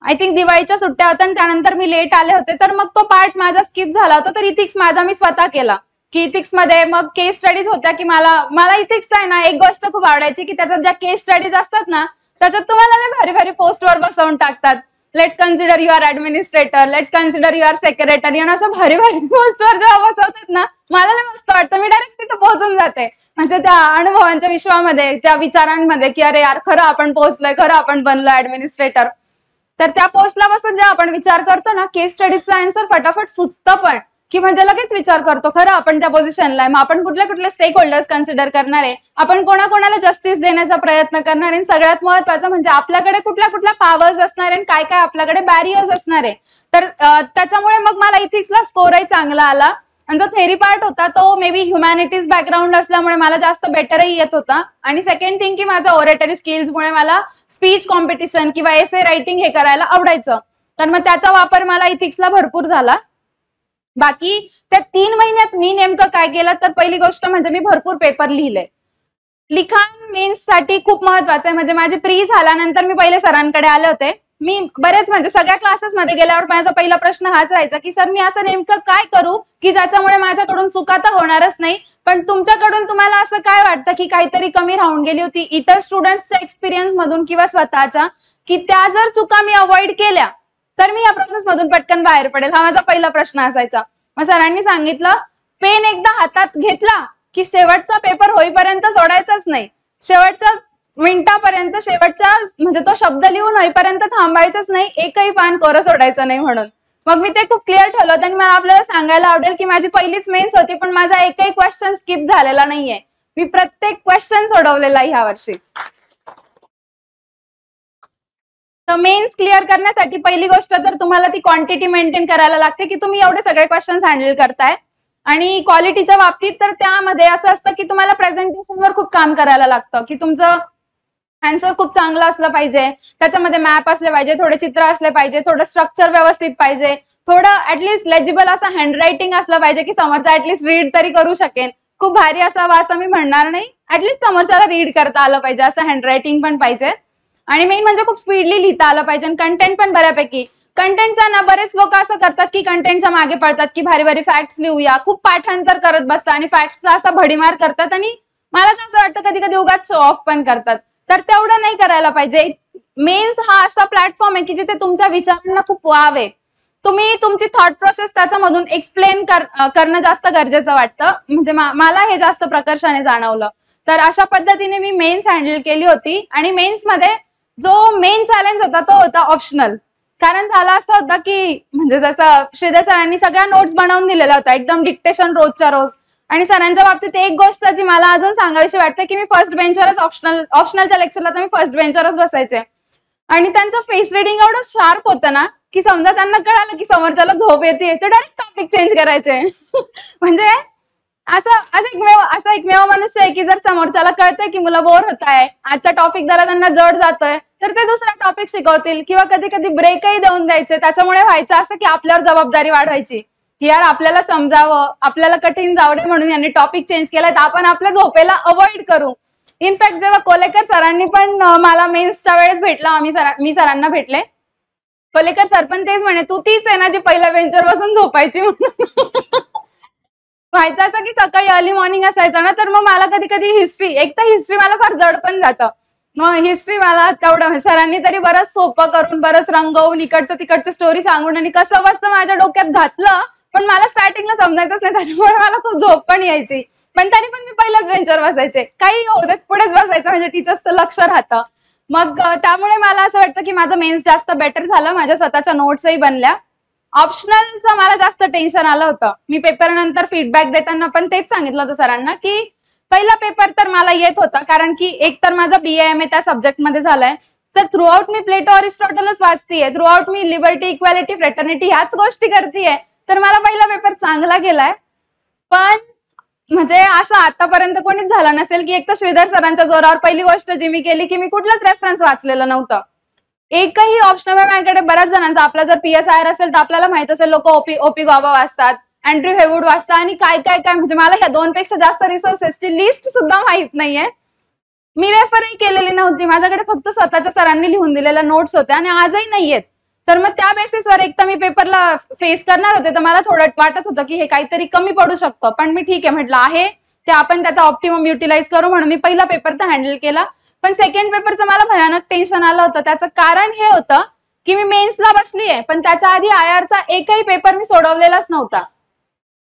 Speaker 2: आय थिंक दिवाळीच्या सुट्ट्या होत्या आणि त्यानंतर मी लेट आले होते, तर मग तो पार्ट माझा स्किप झाला होता. तर इथिक्स माझा मी स्वतः केला की इथिक्स मध्ये मग केस स्टडीज होत्या की मला इथिक्स आहे ना एक गोष्ट खूप आवडायची की त्याच्यात ज्या केस स्टडीज असतात ना त्याच्यात तुम्हाला भारी भारी पोस्टवर बसवून टाकतात. Let's consider you are administrator, let's consider you are secretary, आणि असं भारी भारी पोस्टवर जेव्हा बसवतात ना मला लय मस्त वाटतं. मी डायरेक्ट तिथं पोहोचून जाते. म्हणजे त्या अनुभवांच्या विश्वामध्ये, त्या विचारांमध्ये की अरे यार खरं आपण पोहोचलोय, खरं आपण बनलो ऍडमिनिस्ट्रेटर. तर त्या पोस्टला बसून जेव्हा आपण विचार करतो ना केस स्टडीजचा आन्सर फटाफट सुचतं पण की म्हणजे लगेच विचार करतो खरं आपण त्या पोझिशनला आहे. मग आपण कुठले कुठले स्टेक होल्डर्स कन्सिडर करणार आहे, आपण कोणाकोणाला जस्टिस देण्याचा प्रयत्न करणार आहे, सगळ्यात महत्वाचं म्हणजे आपल्याकडे कुठल्या कुठल्या पॉवर्स असणार आहे, काय काय आपल्याकडे बॅरियर्स असणार आहे. तर त्याच्यामुळे मग मला इथिक्सला स्कोरही चांगला आला. आणि जो थेरी पार्ट होता तो मे बी ह्युमॅनिटीज बॅकग्राऊंड असल्यामुळे मला जास्त बेटरही येत होता. आणि सेकंड थिंग की माझा ओरेटरी स्किल्समुळे मला स्पीच कॉम्पिटिशन किंवा एसे रायटिंग हे करायला आवडायचं. तर मग त्याचा वापर मला इथिक्सला भरपूर झाला. बाकी त्या 3 महिन्यात मी नेमकं काय केलं तर पहिली गोष्ट म्हणजे मी भरपूर पेपर लिहिले. लिखाण मेन्स साठी खूप महत्वाचं आहे. म्हणजे माझी प्री झाल्यानंतर मी पहिले सरांकडे आले होते. मी बरेच म्हणजे सगळ्या क्लासेसमध्ये गेल्यावर माझा पहिला प्रश्न हाच राहायचा की सर मी असं नेमकं काय करू की ज्याच्यामुळे माझ्याकडून चुका तर होणारच नाही, पण तुमच्याकडून तुम्हाला असं काय वाटतं की काहीतरी कमी राहून गेली होती इतर स्टुडंट्सच्या एक्सपिरियन्स मधून किंवा स्वतःच्या, की त्या जर चुका मी अवॉइड केल्या तर मी या प्रोसेस मधून पटकन बाहेर पडेल. हा माझा पहिला प्रश्न असायचा. मग सरांनी सांगितलं पेन एकदा हातात घेतला की शेवटचा पेपर होईपर्यंत सोडायचाच नाही, शेवटच्या मिनिटापर्यंत, शेवटच्या म्हणजे तो शब्द लिहून होईपर्यंत थांबायचंच नाही, एकही पान कोरं सोडायचं नाही म्हणून. मग मी ते खूप क्लिअर ठेवलं होतं आणि मला आपल्याला सांगायला आवडेल की माझी पहिलीच मेन्स होती पण माझा एकही क्वेश्चन स्किप झालेला नाहीये. मी प्रत्येक क्वेश्चन सोडवलेला आहे ह्या वर्षी. तर मेन्स क्लिअर करण्यासाठी पहिली गोष्ट तर तुम्हाला ती क्वांटिटी मेंटेन करायला लागते की तुम्ही एवढे सगळे क्वेश्चन्स हँडल करताय. आणि क्वालिटीच्या बाबतीत तर त्यामध्ये असं असतं की तुम्हाला प्रेझेंटेशनवर खूप काम करायला लागतं की तुमचं आन्सर खूप चांगलं असलं पाहिजे, त्याच्यामध्ये मॅप असले पाहिजे, थोडे चित्र असले पाहिजे, थोडं स्ट्रक्चर व्यवस्थित पाहिजे, थोडं ऍटलीस्ट लेजिबल असं हँडरायटिंग असलं पाहिजे की समोरचा ऍटलीस्ट रीड तरी करू शकेल. खूप भारी असावा असं मी म्हणणार नाही, ऍटलीस्ट समोरच्याला रीड करता आलं पाहिजे, असं हँडरायटिंग पण पाहिजे आणि मेन म्हणजे खूप स्पीडली लिहिता आलं पाहिजे आणि कंटेंट पण बऱ्यापैकी. कंटेंटचा ना बरेच लोक असं करतात की कंटेंटच्या मागे पडतात की भारी भारी फॅक्ट्स लिहूया, खूप पाठांतर करत बसतात आणि फॅक्ट्सचा असा भडीमार करतात आणि मला तर असं वाटतं कधी कधी उगाच शो ऑफ पण करतात. तर तेवढं नाही करायला पाहिजे. मेन्स हा असा प्लॅटफॉर्म आहे की जिथे तुमच्या विचारांना खूप वाव आहे. तुम्ही तुमची थॉट प्रोसेस त्याच्यामधून एक्सप्लेन करणं जास्त गरजेचं वाटतं. म्हणजे मला हे जास्त प्रकर्षाने जाणवलं. तर अशा पद्धतीने मी मेन्स हँडल केली होती आणि मेन्स मध्ये जो मेन चॅलेंज होता तो होता ऑप्शनल. कारण झालं असं होतं की म्हणजे जसं श्रीधर सरांनी सगळ्या नोट्स बनवून दिलेल्या होत्या, एकदम डिक्टेशन रोजच्या रोज. आणि सरांच्या बाबतीत एक गोष्ट जी मला अजून सांगावीशी वाटते की मी फर्स्ट बेंचवरच ऑप्शनलच्या लेक्चरला तर मी फर्स्ट बेंचवरच बसायचे आणि त्यांचं फेस रिडिंग एवढं शार्प होतं ना की समजा त्यांना कळालं की समोरच्याला झोप येते तर डायरेक्ट टॉपिक चेंज करायचे. म्हणजे असा एकमेव मनुष्य आहे की जर समोरच्याला कळतंय की मुलं बोर होत आहे, आजचा टॉपिक जरा त्यांना जड जातोय, तर ते दुसरा टॉपिक शिकवतील किंवा कधी कधी ब्रेकही देऊन द्यायचे. त्याच्यामुळे व्हायचं असं की आपल्यावर जबाबदारी वाढवायची की यार आपल्याला समजावं, आपल्याला कठीण जाऊ नये म्हणून यांनी टॉपिक चेंज केलाय, तर आपण आपल्या झोपेला अवॉइड करू. इनफॅक्ट जेव्हा कोलेकर सरांनी पण मला मेन्सच्या वेळेस भेटला, मी सरांना भेटले, कोलेकर सर पण तेच म्हणे तू तीच आहे ना जी पहिल्या बेंचवर बसून झोपायची. व्हायचं असं की सकाळी अर्ली मॉर्निंग असायचं ना तर मग मला कधी कधी एक तर हिस्ट्री मला फार जड पण जातं. मग हिस्ट्री मला तेवढं सरांनी तरी बरंच सोपं करून बरंच रंगवून इकडचं तिकडची स्टोरी सांगून आणि कसं बसतं माझ्या डोक्यात घातलं, पण मला स्टार्टिंगला समजायचंच नाही, त्याच्यामुळे मला खूप झोप पण यायची. पण तरी पण मी पहिल्याच बेंचवर बसायचे, काही होऊ देत पुढेच बसायचं म्हणजे टीचर्सचं लक्ष राहतं. मग त्यामुळे मला असं वाटतं की माझं मेन्स जास्त बेटर झालं, माझ्या स्वतःच्या नोट्सही बनल्या. ऑप्शनलचं मला जास्त टेन्शन आलं होतं. मी पेपर नंतर फीडबॅक देताना पण तेच सांगितलं होतं सरांना की पहिला पेपर तर मला येत होता कारण की एक तर माझा BA MA त्या सब्जेक्टमध्ये झालाय, तर थ्रू आउट मी प्लेटो अरिस्टॉटलच वाचतीये, थ्रू आउट मी लिबर्टी इक्वॅलिटी फ्रेटर्निटी ह्याच गोष्टी करतेय, तर मला पहिला पेपर चांगला गेलाय. पण म्हणजे असं आतापर्यंत कोणीच झालं नसेल की एक तर श्रीधर सरांच्या जोरावर पहिली गोष्ट जी मी केली की मी कुठलंच रेफरन्स वाचलेलं नव्हतं. एकही ऑप्शनल माझ्याकडे बऱ्याच जणांचा, आपला जर PSIR असेल तर आपल्याला माहित असेल लोक ओपी गॉबा वाचतात, अँड्र्यू हेवूड वाचतात आणि काय काय काय, म्हणजे मला ह्या दोनपेक्षा जास्त रिसोर्सेसची लिस्ट सुद्धा माहित नाहीये. मी रेफरही केलेली नव्हती, माझ्याकडे फक्त स्वतःच्या सरांनी लिहून दिलेल्या नोट्स होत्या आणि आजही नाहीयेत. तर मग त्या बेसिसवर एक तर मी पेपरला फेस करणार होते, तर मला थोडं वाटत होतं की हे काहीतरी कमी पडू शकतं, पण मी ठीक आहे म्हटलं आहे ते आपण त्याचा ऑप्टिमम युटिलाइज करू म्हणून मी पहिला पेपर तर हँडल केला. पण सेकंड पेपरचं मला भयानक टेन्शन आलं होतं. त्याचं कारण हे होतं की मी मेन्सला बसलीये पण त्याच्या आधी IR एकही पेपर मी सोडवलेलाच नव्हता.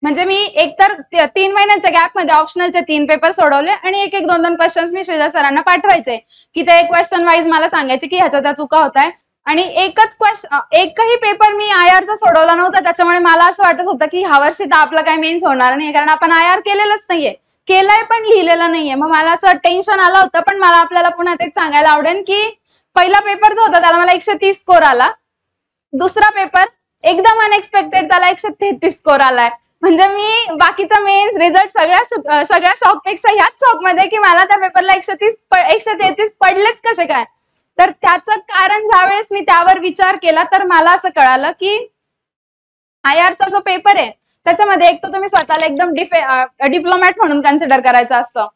Speaker 2: म्हणजे मी एकतर 3 महिन्यांच्या गॅपमध्ये ऑप्शनलचे 3 पेपर सोडवले आणि एक 2 क्वेश्चन्स मी श्रीधर सरांना पाठवायचे की ते क्वेश्चन वाईज मला सांगायचे की ह्याच्या त्या चुका होत आहे. आणि एकही पेपर मी IRचा सोडवला नव्हता, त्याच्यामुळे मला असं वाटत होतं की ह्या वर्षी तर आपलं काही मेन्स होणार नाही कारण आपण IR केलेलंच नाहीये, केलंय पण लिहिलेलं नाहीये. मग मला असं टेन्शन आलं होतं. पण मला आपल्याला पुन्हा तेच सांगायला आवडेल की पहिला पेपर जो होता त्याला मला 130 स्कोर आला, दुसरा पेपर एकदम अनएक्सपेक्टेड त्याला 133 स्कोर आलाय. म्हणजे मी बाकीचा मेन्स रिझल्ट सगळ्या शॉकपेक्षा ह्याच शॉकमध्ये की मला त्या पेपरला 133 पडलेच कसे काय. तर त्याचं कारण ज्यावेळेस मी त्यावर विचार केला तर मला असं कळालं की IRचा जो पेपर आहे त्याच्यामध्ये एक तर तुम्ही स्वतःला एकदम डिप्लोमॅट म्हणून कन्सिडर करायचं असतं.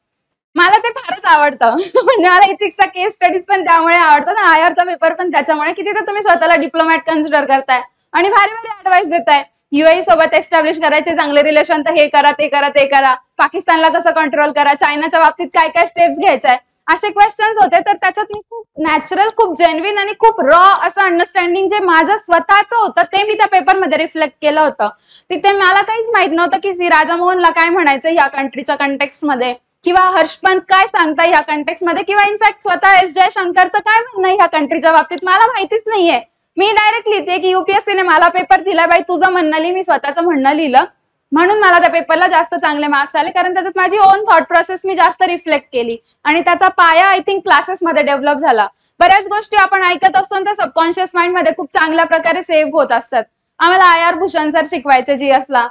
Speaker 2: मला ते फारच आवडतं. म्हणजे मला इथिक्सचा केस स्टडीज पण त्यामुळे आवडतात आणि IRचा पेपर पण त्याच्यामुळे की तिथे तुम्ही स्वतःला डिप्लोमॅट कन्सिडर करताय आणि भारी भारी ऍडवाइस देताय. UAE सोबत एस्टॅब्लिश करायचे चांगले रिलेशन, तर हे करा ते करा ते करा, पाकिस्तानला कसं कंट्रोल करा, चायनाच्या बाबतीत काय काय स्टेप्स घ्यायच्या, असे क्वेश्चन्स होते. तर त्याच्यात मी खूप नॅचरल, खूप जेन्युइन आणि खूप रॉ असं अंडरस्टँडिंग जे माझं स्वतःचं होतं ते मी त्या पेपरमध्ये रिफ्लेक्ट केलं होतं. तिथे मला काहीच माहित नव्हतं की श्री राजा मोहनला काय म्हणायचं ह्या कंट्रीच्या कंटेक्स्टमध्ये किंवा हर्षपंत काय सांगता ह्या कंटेक्स्टमध्ये किंवा इनफॅक्ट स्वतः S जयशंकरचं काय म्हणणं ह्या कंट्रीच्या बाबतीत मला माहितीच नाहीये. मी डायरेक्ट लिहिते की UPSCने मला पेपर दिला, बाई तुझं म्हणणं लिहि, मी स्वतःचं म्हणणं लिहिलं म्हणून मला त्या पेपरला जास्त चांगले मार्क्स आले कारण त्याच्यात माझी ओन थॉट प्रोसेस मी जास्त रिफ्लेक्ट केली आणि त्याचा पाया आय थिंक क्लासेसमध्ये डेव्हलप झाला. बऱ्याच गोष्टी आपण ऐकत असतो आणि त्या सबकॉन्शियस माइंडमध्ये खूप चांगल्या प्रकारे सेव्ह होत असतात. आम्हाला IR भूषण सर शिकवायचे GSला,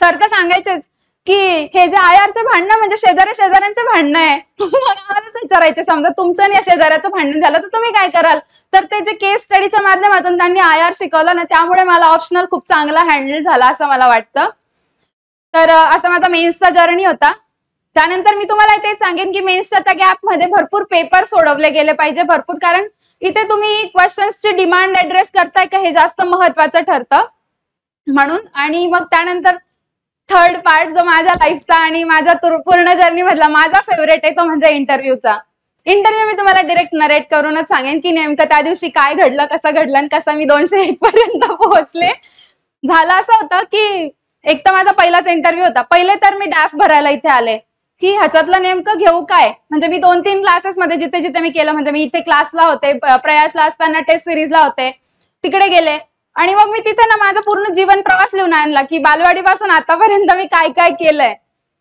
Speaker 2: सर तर सांगायचेच की हे जे IRचे भांडणं म्हणजे शेजाऱ्यांचे भांडणं आहे. मग आम्हालाच विचारायचे समजा तुमचं आणि या शेजाऱ्याचं भांडण झालं तर तुम्ही काय कराल. तर ते जे केस स्टडीच्या माध्यमातून त्यांनी IR शिकवलं ना त्यामुळे मला ऑप्शनल खूप चांगला हँडल झाला असं मला वाटतं. तर असा माझा मेन्सचा जर्नी होता. त्यानंतर मी तुम्हाला तेच सांगेन की मेन्सच्या त्या गॅपमध्ये भरपूर पेपर सोडवले गेले पाहिजे, भरपूर, कारण इथे तुम्ही क्वेश्चन्सची डिमांड ऍड्रेस करताय का हे जास्त महत्वाचं ठरतं म्हणून. आणि मग त्यानंतर थर्ड पार्ट जो माझ्या लाईफचा आणि माझ्या पूर्ण जर्नी मधला माझा फेवरेट आहे तो म्हणजे इंटरव्ह्यूचा. इंटरव्ह्यू मी तुम्हाला डिरेक्ट नरेट करूनच सांगेन की नेमकं त्या दिवशी काय घडलं, कसं घडलं आणि कसं मी 201 पर्यंत पोहोचले. झालं असं होतं की एक तर माझा पहिलाच इंटरव्ह्यू होता. पहिले तर मी डॅफ भरायला इथे आले की ह्याच्यातलं नेमकं घेऊ काय. म्हणजे मी 2-3 क्लासेसमध्ये जिथे जिथे मी केलं, म्हणजे मी इथे क्लासला होते, प्रयासला असताना टेस्ट सिरीजला होते, तिकडे गेले आणि मग मी तिथे ना माझा पूर्ण जीवन प्रवास लिहून आणला की बालवाडीपासून आतापर्यंत मी काय काय केलंय.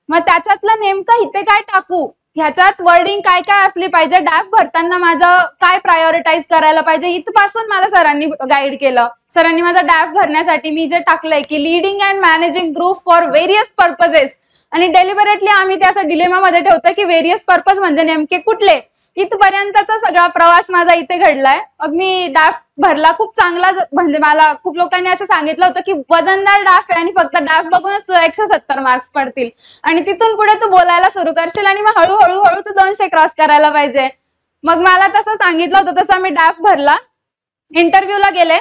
Speaker 2: मग त्याच्यातलं नेमकं इथे काय टाकू, ह्याच्यात वर्डिंग काय काय असली पाहिजे, डॅफ भरताना माझं काय प्रायोरिटाईज करायला पाहिजे, इथपासून मला सरांनी गाईड केलं. सरांनी माझा डॅफ भरण्यासाठी मी जे टाकलंय की leading and managing group for various purposes, आणि डेलिबरेटली आम्ही ते असं डिलेमामध्ये ठेवतो की व्हेरियस पर्पज म्हणजे नेमके कुठले. इथपर्यंतचा सगळा प्रवास माझा इथे घडलाय. मग मी डॅफ भरला खूप चांगला. म्हणजे मला खूप लोकांनी असं सांगितलं होतं की वजनदार डॅफ आहे आणि फक्त डॅफ बघूनच तुला 170 मार्क्स पडतील आणि तिथून पुढे तू बोलायला सुरू करशील आणि मग हळूहळू तू 200 क्रॉस करायला पाहिजे. मग मला तसं सांगितलं होतं, तसं मी डॅफ भरला. इंटरव्ह्यूला गेले.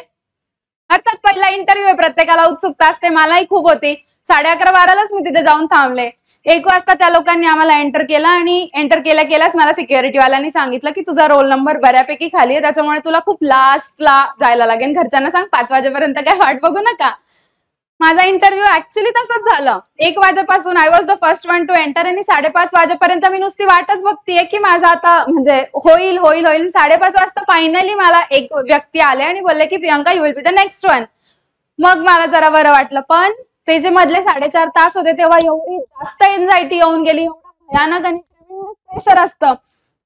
Speaker 2: अर्थात पहिला इंटरव्ह्यू आहे, प्रत्येकाला उत्सुकता असते, मलाही खूप होती. 11:30-12लाच मी तिथे जाऊन थांबले. 1 वाजता त्या लोकांनी आम्हाला एंटर केलं आणि एंटर केल्याच मला सिक्युरिटीवाल्यांनी सांगितलं की तुझा रोल नंबर बऱ्यापैकी खाली आहे, त्याच्यामुळे तुला खूप लास्टला जायला लागेल. घरच्यांना सांग 5 वाजेपर्यंत काय वाट बघू नका. माझा इंटरव्ह्यू ऍक्च्युली तसंच झालं. 1 वाजेपासून I was the first one two enter आणि 5:30 वाजेपर्यंत मी नुसती वाटच बघतीये की माझा आता म्हणजे होईल. 5:30 वाजता फायनली मला एक व्यक्ती आले आणि बोलले की Priyanka you will be the next one. मग मला जरा बरं वाटलं. पण ते जे मधले 4.5 तास होते तेव्हा एवढी जास्त एन्झायटी येऊन गेली, एवढं भयानक आणि प्रेशर असतं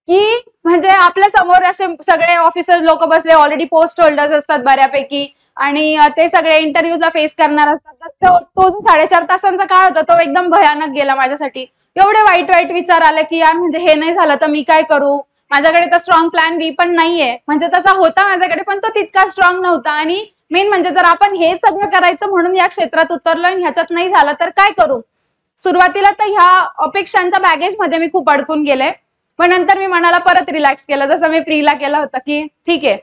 Speaker 2: की म्हणजे आपल्या समोर असे सगळे ऑफिसर लोक बसले, ऑलरेडी पोस्ट होल्डर्स असतात बऱ्यापैकी आणि ते सगळे इंटरव्ह्यूजला फेस करणार असतात. तो जो 4.5 तासांचा काळ होता तो एकदम भयानक गेला माझ्यासाठी. एवढे वाईट विचार आले की यार म्हणजे हे नाही झालं तर मी काय करू. माझ्याकडे तर स्ट्रॉंग प्लॅन बी पण नाहीये, म्हणजे तसा होता माझ्याकडे पण तो तितका स्ट्रॉंग नव्हता. आणि मेन म्हणजे जर आपण हे सगळं करायचं म्हणून या क्षेत्रात उतरलो आणि ह्याच्यात नाही झालं तर काय करू. सुरुवातीला तर ह्या अपेक्षांच्या बॅगेज मध्ये मी खूप अडकून गेले, पण नंतर मी मनाला परत रिलॅक्स केलं, जसं मी प्रीला केलं होतं की ठीक आहे,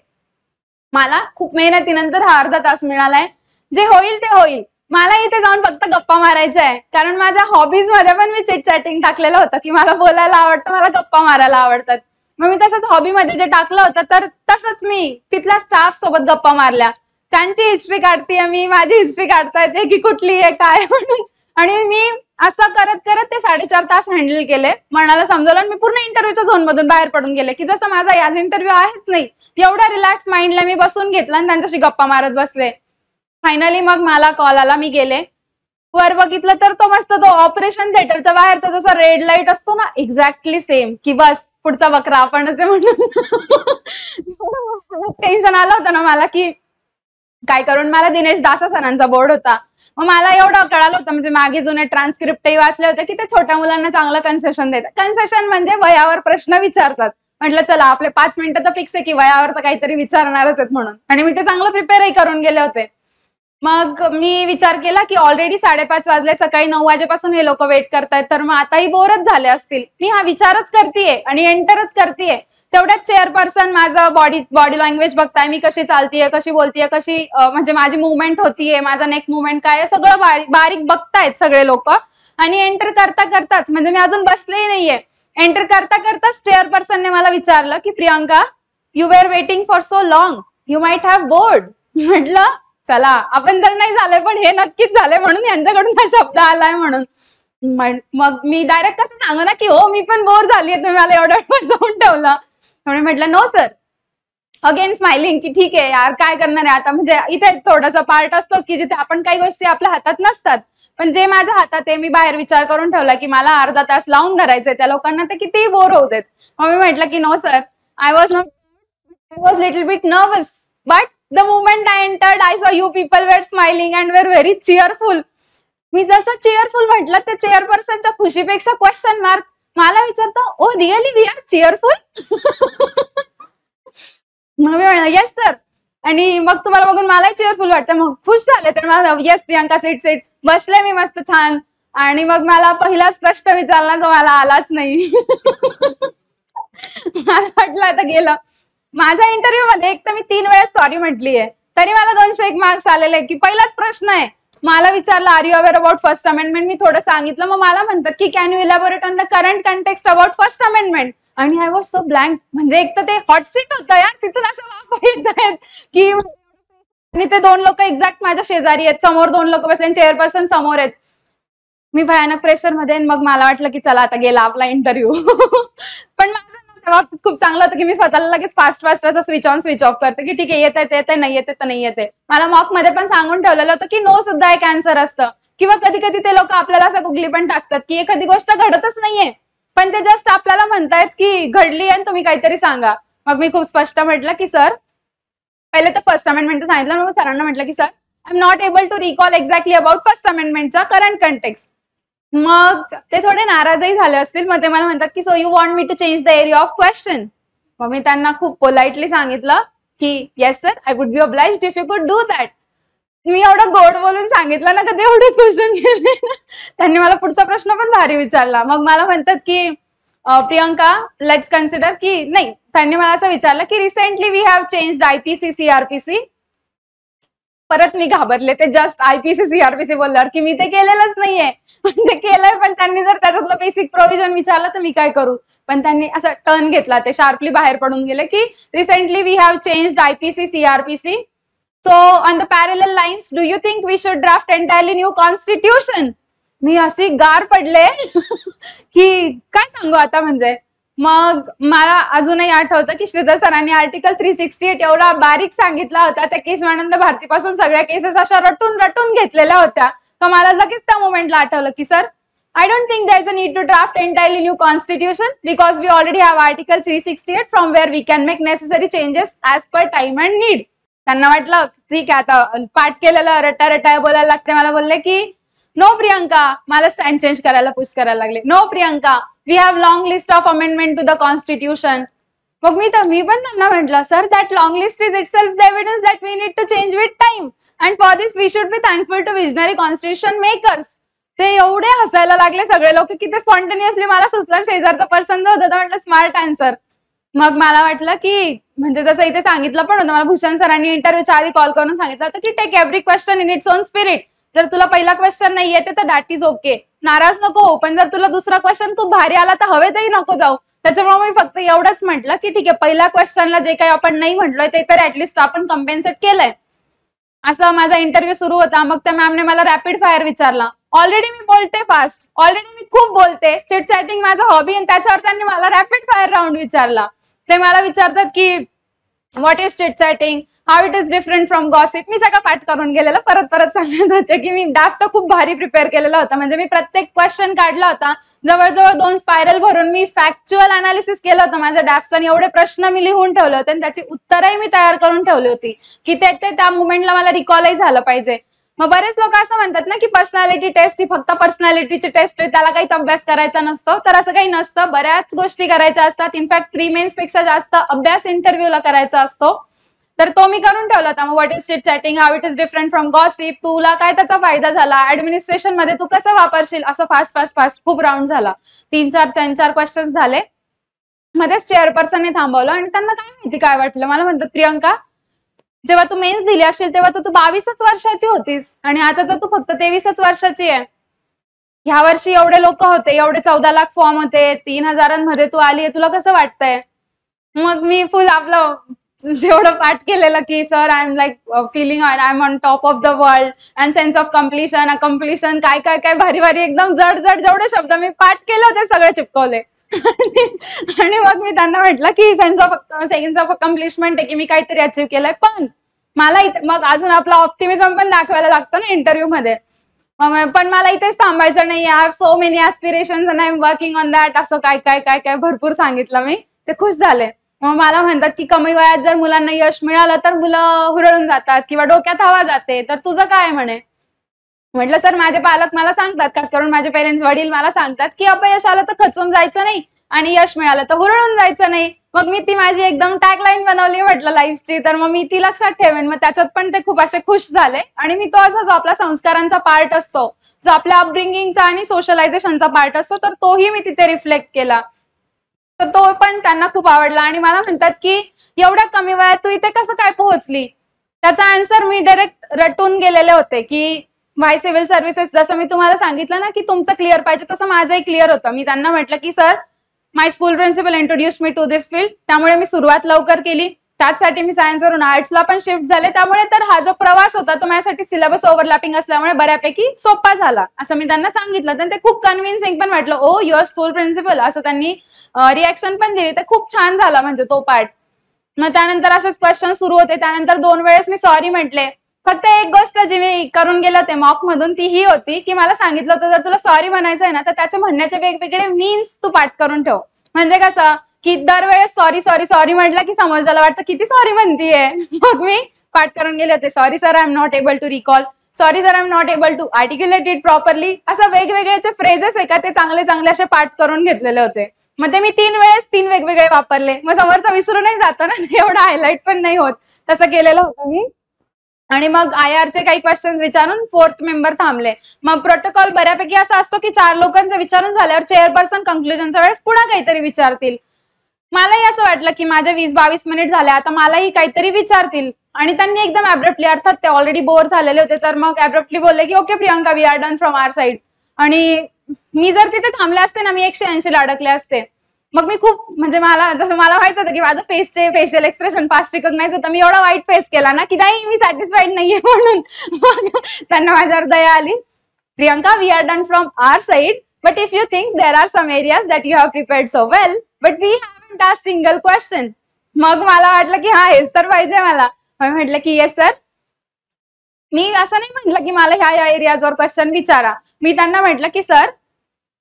Speaker 2: मला खूप मेहनतीनंतर हा अर्धा तास मिळालाय, जे होईल ते होईल. मला इथे जाऊन फक्त गप्पा मारायच्या आहे, कारण माझ्या हॉबीज मध्ये पण मी चिट चॅटिंग टाकलेलं होतं की मला बोलायला आवडतं, मला गप्पा मारायला आवडतात. मग मी तसंच हॉबीमध्ये जे टाकलं होतं तर तसंच मी तिथल्या स्टाफ सोबत गप्पा मारल्या. त्यांची हिस्ट्री काढतीये मी, माझी हिस्ट्री काढता येते की कुठली आहे काय म्हणून. आणि मी असं करत करत ते 4.5 तास हँडल केले, मनाला समजवलं आणि मी पूर्ण इंटरव्ह्यूच्या झोन मधून बाहेर पडून गेले की जसं माझा याच इंटरव्ह्यू आहेच नाही, एवढा रिलॅक्स माइंडला मी बसून घेतला आणि त्यांच्याशी गप्पा मारत बसले. फायनली मग मला कॉल आला, मी गेले वर बघितलं तर तो मस्त तो ऑपरेशन थिएटरच्या बाहेरचा जसा रेड लाईट असतो ना, एक्झॅक्टली सेम, की बस पुढचा बकरा आपणच आहे म्हणून. टेन्शन आलं होतं ना मला की काय करून. मला दिनेश दासा सरांचा बोर्ड होता, मग मला एवढं कळालं होतं, म्हणजे मागे जुने ट्रान्स्क्रिप्टही वाचले होते की ते छोट्या मुलांना चांगलं कन्सेशन देतात. कन्सेशन म्हणजे वयावर प्रश्न विचारतात. म्हटलं चला आपले 5 मिनिटं तर फिक्स आहे की वयावर तर काहीतरी विचारणारच आहेत म्हणून, आणि मी ते चांगलं प्रिपेअरही करून गेले होते. मग मी विचार केला की ऑलरेडी 5:30 वाजले, सकाळी 9 वाजेपासून हे लोक वेट करतायत, तर मग आताही बोरच झाले असतील. मी हा विचारच करतेय आणि एंटरच करतेय. तेवढ्याच चेअरपर्सन माझं बॉडी लँग्वेज बघताय, मी कशी चालतीये, कशी बोलतीये, कशी म्हणजे माझी मुवमेंट होतीये, माझा नेक मुवमेंट काय, सगळं बारीक बघतायत सगळे लोक. आणि एंटर करताच म्हणजे मी अजून बसलेही नाहीये, एंटर करताच चेअरपर्सनने मला विचारलं की Priyanka you were waiting for so long, you might have bored. म्हटलं चला आपण तर नाही झालंय पण हे नक्कीच झालंय म्हणून यांच्याकडून हा शब्द आलाय म्हणून. मग मी डायरेक्ट कसं सांगू ना की हो मी पण बोर झालीये, तुम्ही मला एवढा बसवून ठेवला. म्हणून म्हटलं नो सर. अगेन स्माइलिंग की ठीक आहे यार काय करणार आहे आता, म्हणजे इथे थोडासा पार्ट असतोच की जिथे आपण काही गोष्टी आपल्या हातात नसतात, पण जे माझ्या हातात आहे मी बाहेर विचार करून ठेवला की मला अर्धा तास लावून धरायचंय त्या लोकांना, तर कितीही बोर होऊ देत. मग मी म्हटलं की no sir, I was little bit nervous, but the moment I entered, I saw you people were smiling and were very cheerful. मी जसं चेअरफुल म्हटलं त्या चेअरपर्सनच्या खुशीपेक्षा क्वेश्चन मार्क मला विचारतो, oh really we are cheerful. मग मी म्हणलं येस सर. आणि मग तुम्हाला बघून मलाही चेअरफुल वाटतं, मग खुश झाले तर मला येस प्रियंका सिट बसले मी मस्त छान. आणि मग मला पहिलाच प्रश्न विचारला जो मला आलाच नाही. मला वाटलं आता गेलं. माझ्या इंटरव्ह्यू मध्ये एक तर मी 3 वेळेस सॉरी म्हटलीये, तरी मला 201 मार्क्स आलेले की पहिलाच प्रश्न आहे. मला विचारलं are you aware about first amendment, मी थोडं सांगितलं. मग मला म्हणतात की can you elaborate on the current context about first amendment. आणि आय वॉज सो ब्लँक. म्हणजे एक तर ते हॉट सीट होतं यार, तिथून असं वाफ येत आहेत की, आणि ते 2 लोक एक्झॅक्ट माझ्या शेजारी आहेत, समोर 2 लोक बसले, चेअरपर्सन समोर आहेत. मी भयानक प्रेशर मध्ये. मग मला वाटलं की चला आता गेला आपला इंटरव्ह्यू. पण माझं तेव्हा खूप चांगलं होतं की मी स्वतःला लगेच फास्ट असं स्विच ऑन स्विच ऑफ करते की ठीक आहे, येते नाही येते तर नाही येते. मला मॉक मध्ये पण सांगून ठेवलेलं होतं की नो सुद्धा एक आन्सर असतं. किंवा कधी कधी ते लोक आपल्याला असं गुगली पण टाकतात की एखादी गोष्ट घडतच नाहीये, पण ते जस्ट आपल्याला म्हणतायत की घडली आणि तुम्ही काहीतरी सांगा. मग मी खूप स्पष्ट म्हटलं की सर, पहिले तर फर्स्ट अमेंडमेंट सांगितलं. मग सरांना म्हटलं की sir I am not able to recall exactly about first अमेंडमेंटचा करंट कंटेक्स्ट. मग ते थोडे नाराजही झाले असतील. मग ते मला म्हणतात की so you want me to change the area of question. मग मी त्यांना खूप पोलाइटली सांगितलं की yes sir, I would be obliged if you could do that. मी एवढं गोड बोलून सांगितलं ना, कधी एवढे क्वेश्चन केले. त्यांनी मला पुढचा प्रश्न पण भारी विचारला. मग मला म्हणतात की प्रियंका लेट्स कन्सिडर की नाही, त्यांनी मला असं विचारलं की recently we have changed IPC CrPC. परत मी घाबरले. ते जस्ट आयपीसी सीआरपीसी बोलल्यावर की मी ते केलेलंच नाहीये. म्हणजे केलंय, पण त्यांनी जर त्याच्यातलं बेसिक प्रोव्हिजन विचारलं तर मी काय करू. पण त्यांनी असा टर्न घेतला, ते शार्पली बाहेर पडून गेले की recently we have changed IPC CrPC. So on the parallel lines do you think we should draft entirely new constitution. मी अशी गार पडले की काय सांगू आता. म्हणजे मग मला अजूनही आठवतं की श्रीधर सरांनी आर्टिकल 368 एवढा बारीक सांगितला होता. त्या केशवानंद भारतीपासून सगळ्या केसेस अशा रटून घेतलेल्या होत्या का मला लगेच त्या मोमेंटला आठवलं की sir I don't think there's a need to draft entirely new constitution because we already have article 368 from where we can make necessary changes as per time and need. त्यांना वाटलं ठीक आहे आता पाठ केलेलं रटा बोलायला लागते. मला बोलले की नो प्रियंका, मला स्टँड चेंज करायला पुश करायला लागले. No Priyanka, we have long list of amendment to the constitution. मग मी पण त्यांना म्हटलं sir that long list is itself the evidence that we need to change with time and for this we should be thankful to visionary constitution makers. ते एवढे हसायला लागले सगळे लोक की ते स्पॉन्टेनियसली मला सुचलं. शेजारचा पर्सन जो होता म्हटलं स्मार्ट आन्सर. मग मला वाटलं की म्हणजे जसं इथे सांगितलं पण होतं, मला भूषण सरांनी इंटरव्ह्यूच्या आधी कॉल करून सांगितलं होतं की take every question in its own spirit. जर तुला पहिला क्वेश्चन नाही येते तर दॅट इज ओके, नाराज नको हो. पण जर तुला दुसरा क्वेश्चन खूप भारी आला तर हवेतही नको जाऊ. त्याच्यामुळे मी फक्त एवढंच म्हटलं की ठीक आहे, पहिल्या क्वेश्चनला जे काही आपण नाही म्हटलोय ते तर ऍटलिस्ट आपण कम्पेन्सेट केलंय. असं माझा इंटरव्ह्यू सुरू होता. मग त्या मॅमने मला रॅपिड फायर विचारला. ऑलरेडी मी बोलते फास्ट, ऑलरेडी मी खूप बोलते, चिट चॅटिंग माझा हॉबी, आणि त्याच्यावर त्यांनी मला रॅपिड फायर राऊंड विचारला. ते मला विचारतात की what is chit chatting, how it is different from gossip. मी सगळं पाठ करून गेलेलं. परत सांगत होते की मी ड्राफ्ट तर खूप भारी प्रिपेअर केलेला होता. म्हणजे मी प्रत्येक क्वेश्चन काढला होता. जवळजवळ 2 स्पायरल भरून मी फॅक्च्युअल अनालिसिस केलं होतं माझ्या ड्राफ्टचं, आणि एवढे प्रश्न मी लिहून ठेवले होते आणि त्याची उत्तरही मी तयार करून ठेवली होती की ते त्या मुवमेंटला मला रिकॉलही झालं पाहिजे. मग बरेच लोक असं म्हणतात ना की पर्सनॅलिटी टेस्ट ही फक्त पर्सनॅलिटीची टेस्ट आहे, त्याला काहीच अभ्यास करायचा नसतो. तर असं काही नसतं, बऱ्याच गोष्टी करायच्या असतात. इनफॅक्ट प्री मेन्स पेक्षा जास्त अभ्यास इंटरव्ह्यूला करायचा असतो. तर तो मी करून ठेवला होता. मग what is chit chatting, how it is different from gossip, तुला काय त्याचा फायदा झाला, ऍडमिनिस्ट्रेशन मध्ये तू कसं वापरशील, असं फास्ट खूप राऊंड झाला. 3-4 क्वेश्चन झाले. मध्येच चेअरपर्सनने थांबवलं आणि त्यांना काय माहिती काय वाटलं. मला म्हणतात प्रियंका, जेव्हा तू मेन्स दिली असेल तेव्हा तू 22च वर्षाची होतीस आणि आता तर तू फक्त 23च वर्षाची आहे. ह्या वर्षी एवढे लोक होते, एवढे 14 लाख फॉर्म होते, 3,000मध्ये तू आली, तुला कसं वाटतंय. मग मी फुल आपलं जेवढं पाठ केलेलं की sir I am like feeling I am on top of the world and sense of accomplishment काय काय काय भारी एकदम जड जेवढे शब्द मी पाठ केले होते सगळे चिपकवले. आणि मग मी त्यांना म्हटलं की सेन्स ऑफ अकम्प्लिशमेंट आहे की मी काहीतरी अचीव्ह केलंय. पण मला मग अजून आपला ऑप्टिमिझम पण दाखवायला लागतं ना इंटरव्ह्यू मध्ये. पण मला इथेच थांबायचं नाही. I have so many aspirations and I am working on that. असं काय भरपूर सांगितलं मी. ते खुश झाले. मग मला म्हणतात की कमी वयात जर मुलांना यश मिळालं तर मुलं हुरळून जातात किंवा डोक्यात हवा जाते, तर तुझं काय म्हणे. म्हटलं सर माझे पालक मला सांगतात, खास करून माझे पेरेंट्स वडील मला सांगतात की अपयश आलं तर खचून जायचं नाही आणि यश मिळालं तर हुरळून जायचं नाही. मग मी ती माझी एकदम टॅगलाईन बनवली म्हटलं लाईफची, तर मग मी ती लक्षात ठेवेन. मग त्याच्यात पण ते खूप असे खुश झाले आणि मी तो असा जो आपला संस्कारांचा पार्ट असतो, जो आपल्या अपब्रिंगिंगचा आणि सोशलायझेशनचा पार्ट असतो, तर तोही मी तिथे रिफ्लेक्ट केला. तर तो पण त्यांना खूप आवडला आणि मला म्हणतात की एवढ्या कमी वयात तू इथे कसं काय पोहोचली. त्याचा आन्सर मी डायरेक्ट रटून गेलेले होते की माय सिव्हिल सर्व्हिसेस, जसं मी तुम्हाला सांगितलं ना की तुमचं क्लिअर पाहिजे, तसं माझंही क्लिअर होतं. मी त्यांना म्हटलं की sir, my school principal introduce me to this field, त्यामुळे मी सुरुवात लवकर केली. त्याचसाठी मी सायन्सवरून आर्ट्सला पण शिफ्ट झाले. त्यामुळे तर हा जो प्रवास होता तो माझ्यासाठी सिलेबस ओव्हरलॅपिंग असल्यामुळे बऱ्यापैकी सोपा झाला, असं मी त्यांना सांगितलं. तर ते खूप कन्व्हिन्सिंग पण वाटलं. ओ युअर स्कूल प्रिन्सिपल, असं त्यांनी रिॲक्शन पण दिली. ते खूप छान झाला म्हणजे तो पार्ट. मग त्यानंतर असेच क्वेश्चन सुरू होते. त्यानंतर 2 वेळेस मी सॉरी म्हटले. फक्त एक गोष्ट जी मी करून गेले होते मॉक मधून ती ही होती की मला सांगितलं होतं जर तुला सॉरी म्हणायचं आहे ना तर त्याच्या म्हणण्याचे वेगवेगळे मीन्स तू पाठ करून ठेव. म्हणजे कसं की दरवेळेस सॉरी सॉरी सॉरी म्हटलं की समोरच्याला वाटतं किती सॉरी म्हणतीये. मग मी पाठ करून गेले होते. Sorry sir, I am not able to recall. Sorry sir, I am not able to articulate it properly. असं वेगवेगळ्याचे फ्रेजेस आहे का ते चांगले चांगले असे पाठ करून घेतलेले होते. मग ते मी 3 वेळेस 3 वेगवेगळे वापरले. मग समोरचा विसरूनही जातो ना, एवढं हायलाइट पण नाही होत. तसं केलेलं होतं मी. आणि मग IRचे काही क्वेश्चन्स विचारून 4th मेंबर थांबले. मग प्रोटोकॉल बऱ्यापैकी असा असतो की 4 लोकांचं विचारून झाल्यावर चेअरपर्सन कंक्लुजनच्या वेळेस पुन्हा काहीतरी विचारतील. मलाही असं वाटलं की माझे 20-22 मिनिट झाले, आता मलाही काहीतरी विचारतील. आणि त्यांनी एकदम ॲब्रप्टली, अर्थात ते ऑलरेडी बोर झालेले होते, तर मग ॲब्रप्टली बोलले की okay Priyanka, we are done from our side. आणि मी जर तिथे थांबले असते ना, मी 180 ला अडकले असते. मग मी खूप म्हणजे मला जसं मला माहित होतं की माझं फेशियल एक्सप्रेशन फास्ट रिकॉग्नाइज होतं. मी एवढा वाईट फेस केला ना की नाही मी सॅटिस्फाईड नाहीये म्हणून. मग त्यांना माझ्यावर दया आली. Priyanka, we are done from our side, but if you think there are some areas that you have prepared so well, but we haven't asked single question. मग मला वाटलं की हा हेच तर पाहिजे मला. मी म्हटलं की येस सर. मी असं नाही म्हटलं की मला ह्या एरियाजवर क्वेश्चन विचारा. मी त्यांना म्हटलं की sir,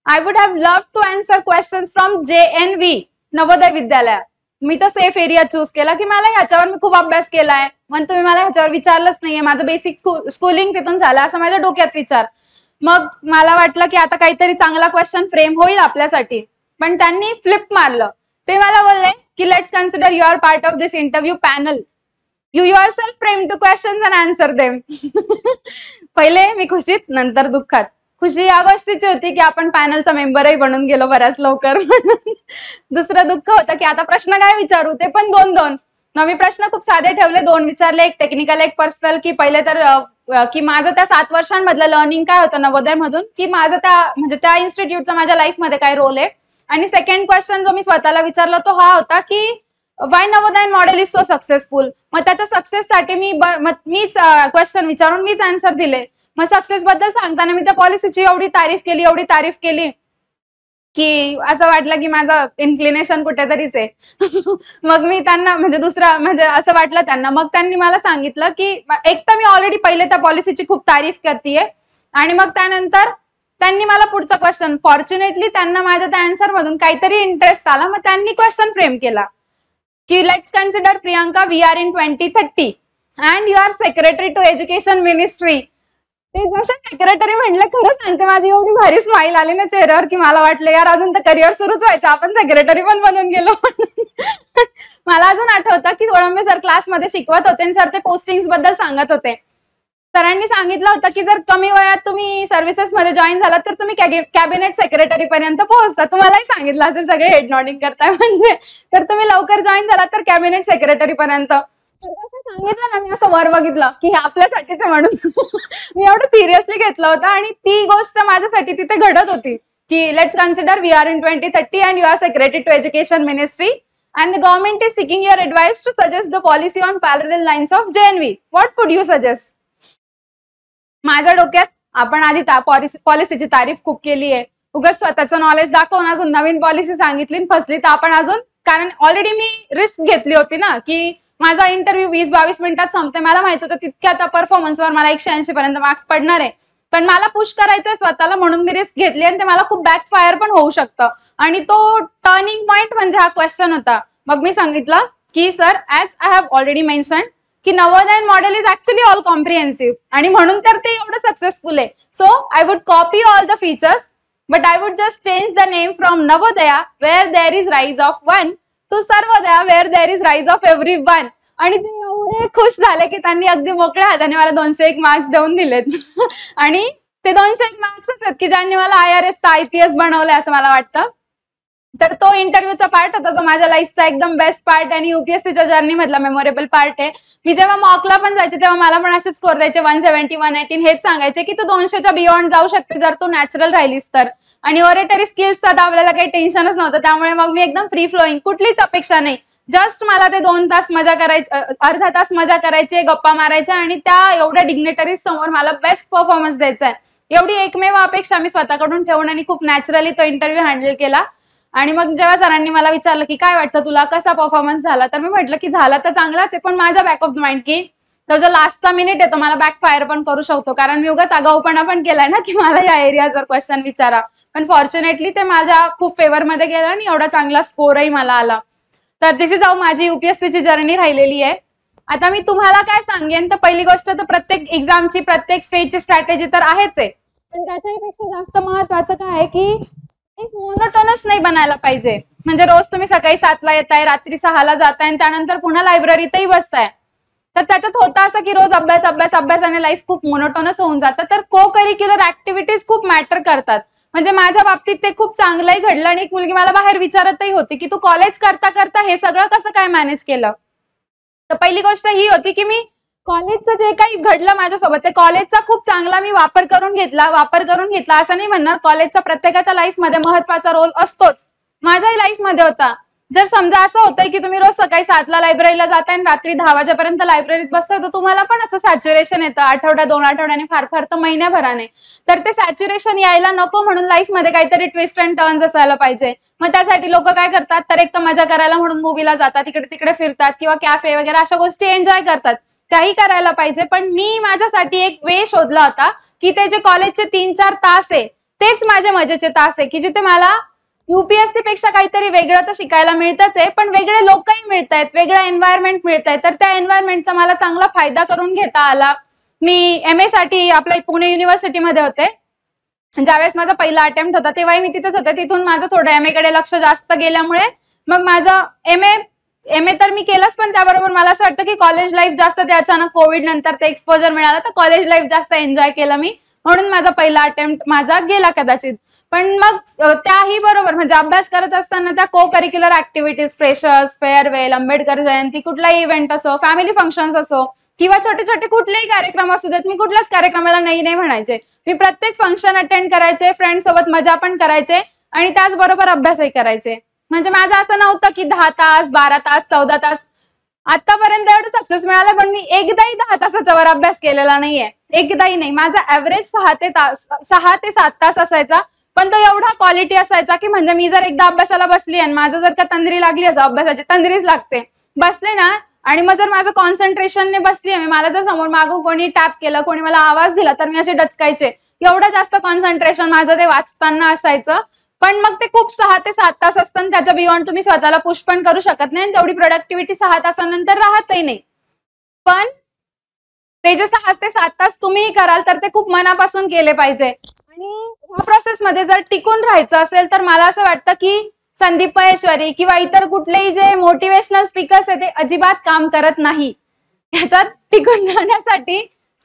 Speaker 2: I would have loved to answer questions from JNV, Navodaya Vidyalaya. मी तर सेफ एरिया चूज केला की मला ह्याच्यावर मी खूप अभ्यास केलाय, पण तुम्ही मला ह्याच्यावर विचारलंच नाहीये. माझं बेसिक स्कूलिंग तिथून झालं असं माझ्या डोक्यात विचार. मग मला वाटलं की आता काहीतरी चांगला क्वेश्चन फ्रेम होईल आपल्यासाठी. पण त्यांनी फ्लिप मारलं. ते मला बोलले की let's consider you are part of this interview panel. You yourself frame two questions and answer them. पहिले मी खुशीत, नंतर दुःखात. खुशी या गोष्टीची होती की आपण पॅनलचा मेंबरही बनून गेलो बऱ्याच लवकर. दुसरं दुःख होतं की आता प्रश्न काय विचारू, ते पण 2-2. मग मी प्रश्न खूप साधे ठेवले, 2 विचारले, एक टेक्निकल एक पर्सनल. की पहिले तर की माझं त्या 7 वर्षांमधलं लर्निंग काय होतं नवोदय मधून, की माझं त्या इन्स्टिट्यूटचा माझ्या लाईफमध्ये काय रोल आहे. आणि सेकंड क्वेश्चन जो मी स्वतःला विचारला तो हा होता की Y Navodaya model is so successful. मग त्याच्या सक्सेससाठी मीच क्वेश्चन विचारून मीच आन्सर दिले. मग सक्सेस बद्दल सांगताना मी त्या पॉलिसीची एवढी तारीफ केली की असं वाटलं की माझं इन्क्लिनेशन कुठेतरीच आहे. मग मी त्यांना म्हणजे असं वाटलं त्यांना. मग त्यांनी मला सांगितलं की एक तर मी ऑलरेडी पहिले त्या पॉलिसीची खूप तारीफ करतेय, आणि मग त्यानंतर त्यांनी मला पुढचा क्वेश्चन, फॉर्च्युनेटली त्यांना माझ्या त्या आन्सर मधून काहीतरी इंटरेस्ट आला. मग त्यांनी क्वेश्चन फ्रेम केला की let's consider Priyanka, we are in 2030 and you are secretary to education ministry. ते जसं सेक्रेटरी म्हणलं, खरं सांगते माझी एवढी भारी स्माईल आली ना चेहऱ्यावर की मला वाटलं यार अजून तर करिअर सुरूच व्हायचं, आपण सेक्रेटरी पण बनून गेलो. मला अजून आठवतं की कोळंबे सर क्लासमध्ये शिकवत होते आणि सर ते पोस्टिंग्स बद्दल सांगत होते. सरांनी सांगितलं होतं की जर कमी वयात तुम्ही सर्व्हिसेस मध्ये जॉईन झालात तर तुम्ही कॅबिनेट सेक्रेटरी पर्यंत पोहोचता. तुम्हालाही सांगितलं असेल, सगळे हेड नॉडिंग करताय म्हणजे. तर तुम्ही लवकर जॉईन झालात तर कॅबिनेट सेक्रेटरी पर्यंत. सांगितलं ना, मी असं वर बघितलं की हे आपल्यासाठीच म्हणून. मी एवढं सिरियसली घेतलं होतं आणि ती गोष्ट माझ्यासाठी तिथे घडत होती की let's consider we are in 2030 and you are secretary to education ministry and the government is seeking your advice to suggest the policy on parallel lines of JNV. What would you suggest? माझ्या डोक्यात आपण आधी पॉलिसीची तारीफ खूप केली आहे, उगाच स्वतःचं नॉलेज दाखवून अजून नवीन पॉलिसी सांगितली, फसली तर आपण अजून. कारण ऑलरेडी मी रिस्क घेतली होती ना की माझा इंटरव्ह्यू 20-22 मिनिटात संपते. मला माहित होतं तितक्या त्या परफॉर्मन्सवर मला 180 पर्यंत मार्क्स पडणार आहे, पण मला पुश करायचंय स्वतःला म्हणून मी रिस्क घेतली आणि ते मला खूप बॅकफायर पण होऊ शकतं. आणि तो टर्निंग पॉइंट म्हणजे हा क्वेश्चन होता. मग मी सांगितलं की sir, as I have already mention की Navodaya model is actually all comprehensive आणि म्हणून तर ते एवढं सक्सेसफुल आहे. So I would copy all the features, but I would just change the name from Navodaya, where there is rise of 1, to Sarvodaya where there is rise of everyone. आणि ते एवढे खुश झाले की त्यांनी अगदी मोकळ्या हाताने मला 201 मार्क्स देऊन दिलेत. आणि ते 201 मार्क्सच आहेत की ज्यांनी मला IRSचा IPS बनवलंय असं मला वाटतं. तर तो इंटरव्ह्यूचा पार्ट होता जो माझ्या लाईफचा एकदम बेस्ट पार्ट आणि UPSCच्या जर्नी मधला मेमोरेबल पार्ट आहे. मी जेव्हा मॉकला पण जायचे तेव्हा मला पण असेच स्कोर द्यायचे 170 118. हेच सांगायचे की तू 200च्या बियॉन्ड जाऊ शकते जर तू नॅचरल राहिलीस तर. आणि ओरेटरी स्किल्सचा दाबलेला काही टेन्शनच नव्हतं. त्यामुळे मग मी एकदम फ्री फ्लोईंग, कुठलीच अपेक्षा नाही. जस्ट मला ते 2 तास मजा करायची, अर्धा तास मजा करायची, गप्पा मारायच्या आणि त्या एवढ्या डिग्नेटरीज समोर मला बेस्ट परफॉर्मन्स द्यायचा आहे. एवढी एकमेव अपेक्षा मी स्वतःकडून ठेवून आणि खूप नॅचरली तो इंटरव्ह्यू हँडल केला. आणि मग जेव्हा सरांनी मला विचारलं की काय वाटतं तुला, कसा परफॉर्मन्स झाला, तर मी म्हटलं की झाला तर चांगलाच आहे, पण माझ्या बॅक ऑफ द माइंड की तो जो लास्टचा मिनिट आहे तो मला बॅकफायर पण करू शकतो. कारण मी उगाच आगाऊपणा पण केलाय ना की मला या एरियाजवर क्वेश्चन विचारा. पण फॉर्च्युनेटली ते माझ्या खूप फेवरमध्ये गेलं आणि एवढा चांगला स्कोरही मला आला. तर दिस इज हाऊ माझी UPSCची जर्नी राहिलेली आहे. आता मी तुम्हाला काय सांगेन तर पहिली गोष्ट तर प्रत्येक एक्झामची, प्रत्येक स्टेजची स्ट्रॅटेजी तर आहेच आहे, पण त्याच्यापेक्षा जास्त महत्वाचं काय आहे की एक मोनोटोनस नाही बनायला पाहिजे. म्हणजे रोज तुम्ही सकाळी 7ला येताय, रात्री 6ला जाताय आणि त्यानंतर पुन्हा लायब्ररीतही बसताय. तर त्याच्यात होतं असं की रोज अभ्यास अभ्यास अभ्यास आणि लाईफ खूप मोनोटोनस होऊन जातं. तर को करिक्युलर ऍक्टिव्हिटीज खूप मॅटर करतात. म्हणजे माझ्या बाबतीत ते खूप चांगलंही घडलं आणि एक मुलगी मला बाहेर विचारतही होती की तू कॉलेज करता करता हे सगळं कसं काय मॅनेज केलं. तर पहिली गोष्ट ही होती की मी कॉलेजचं जे काही घडलं माझ्यासोबत ते कॉलेजचा खूप चांगला मी वापर करून घेतला असं नाही म्हणणार. कॉलेजचा प्रत्येकाच्या लाईफमध्ये महत्वाचा रोल असतोच, माझ्याही लाईफमध्ये होता. जर समजा असं होतंय की तुम्ही रोज सकाळी 7ला लायब्ररीला जाताय आणि रात्री 10 वाजेपर्यंत लायब्ररीत बसताय तर तुम्हाला पण असं सॅच्युरेशन येतं आठवड्या 2 आठवड्याने, फार फार तर महिन्याभराने. तर ते सॅच्युरेशन यायला नको म्हणून लाईफमध्ये काहीतरी ट्विस्ट अँड टर्न्स असायला पाहिजे. मग त्यासाठी लोक काय करतात तर एक तर मजा करायला म्हणून मूवीला जातात, इकडे तिकडे फिरतात किंवा कॅफे वगैरे अशा गोष्टी एन्जॉय करतात. त्याही करायला पाहिजे, पण मी माझ्यासाठी एक वे शोधला होता की ते जे कॉलेजचे 3-4 तास आहे तेच माझे मजेचे तास आहे की जिथे मला UPSC पेक्षा काहीतरी वेगळं तर शिकायला मिळतच आहे, पण वेगळे लोकही मिळत आहेत, वेगळं एन्व्हायरमेंट मिळत आहे. तर त्या एन्व्हायरमेंटचा मला चांगला फायदा करून घेता आला. मी MA साठी आपल्या पुणे युनिव्हर्सिटीमध्ये होते. ज्यावेळेस माझा पहिला अटेम्प्ट होता तेव्हाही मी तिथेच होते. तिथून माझं थोडं MA कडे लक्ष जास्त गेल्यामुळे मग माझं MA तर मी केलंच, पण त्याबरोबर मला असं वाटतं की कॉलेज लाईफ जास्त, ते अचानक कोविड नंतर ते एक्सपोजर मिळालं तर कॉलेज लाईफ जास्त एन्जॉय केलं मी, म्हणून माझा पहिला अटेम्प्ट माझा गेला कदाचित. पण मग त्याही बरोबर म्हणजे अभ्यास करत असताना त्या co curricular activities, freshers, farewell, Ambedkar Jayanti, कुठलाही इव्हेंट असो, फॅमिली फंक्शन्स असो किंवा छोटे छोटे कुठलेही कार्यक्रम असू देत, मी कुठल्याच कार्यक्रमाला नाही म्हणायचे. मी प्रत्येक फंक्शन अटेंड करायचे, फ्रेंड सोबत मजा पण करायचे आणि त्याचबरोबर अभ्यासही करायचे. म्हणजे माझं असं नव्हतं की 10 तास, 12 तास, 14 तास. आतापर्यंत एवढं सक्सेस मिळालं पण मी एकदाही 10 तासाच्या वर अभ्यास केलेला नाहीये, एकदाही नाही. माझा ऍव्हरेज 6 ते 7 तास असायचा, पण तो एवढा क्वालिटी असायचा की म्हणजे मी जर एकदा अभ्यासाला बसली आणि माझं जर का तंद्री लागली असं, अभ्यासाची तंद्रीच लागते, बसले ना आणि मग जर माझं कॉन्सन्ट्रेशनने बसली आहे, मला जर समोर मागून कोणी टॅप केलं, कोणी मला आवाज दिला तर मी असे डचकायचे. एवढं जास्त कॉन्सन्ट्रेशन माझं ते वाचताना असायचं. पण मग ते खूप 6 ते 7 तास असतं, त्याच्या बियॉन्ड तुम्ही स्वतःला पुश पण करू शकत नाही आणि तेवढी प्रोडक्टिव्हिटी 6 तासानंतर राहतही नाही. पण ते जे 6 ते 7 तास तुम्ही कराल तर ते खूप मनापासून केले पाहिजे. आणि ह्या प्रोसेसमध्ये जर टिकून राहायचं असेल तर मला असं वाटतं की संदीप महेश्वरी किंवा इतर कुठलेही जे मोटिवेशनल स्पीकर्स आहेत ते अजिबात काम करत नाही. ह्याच्यात टिकून राहण्यासाठी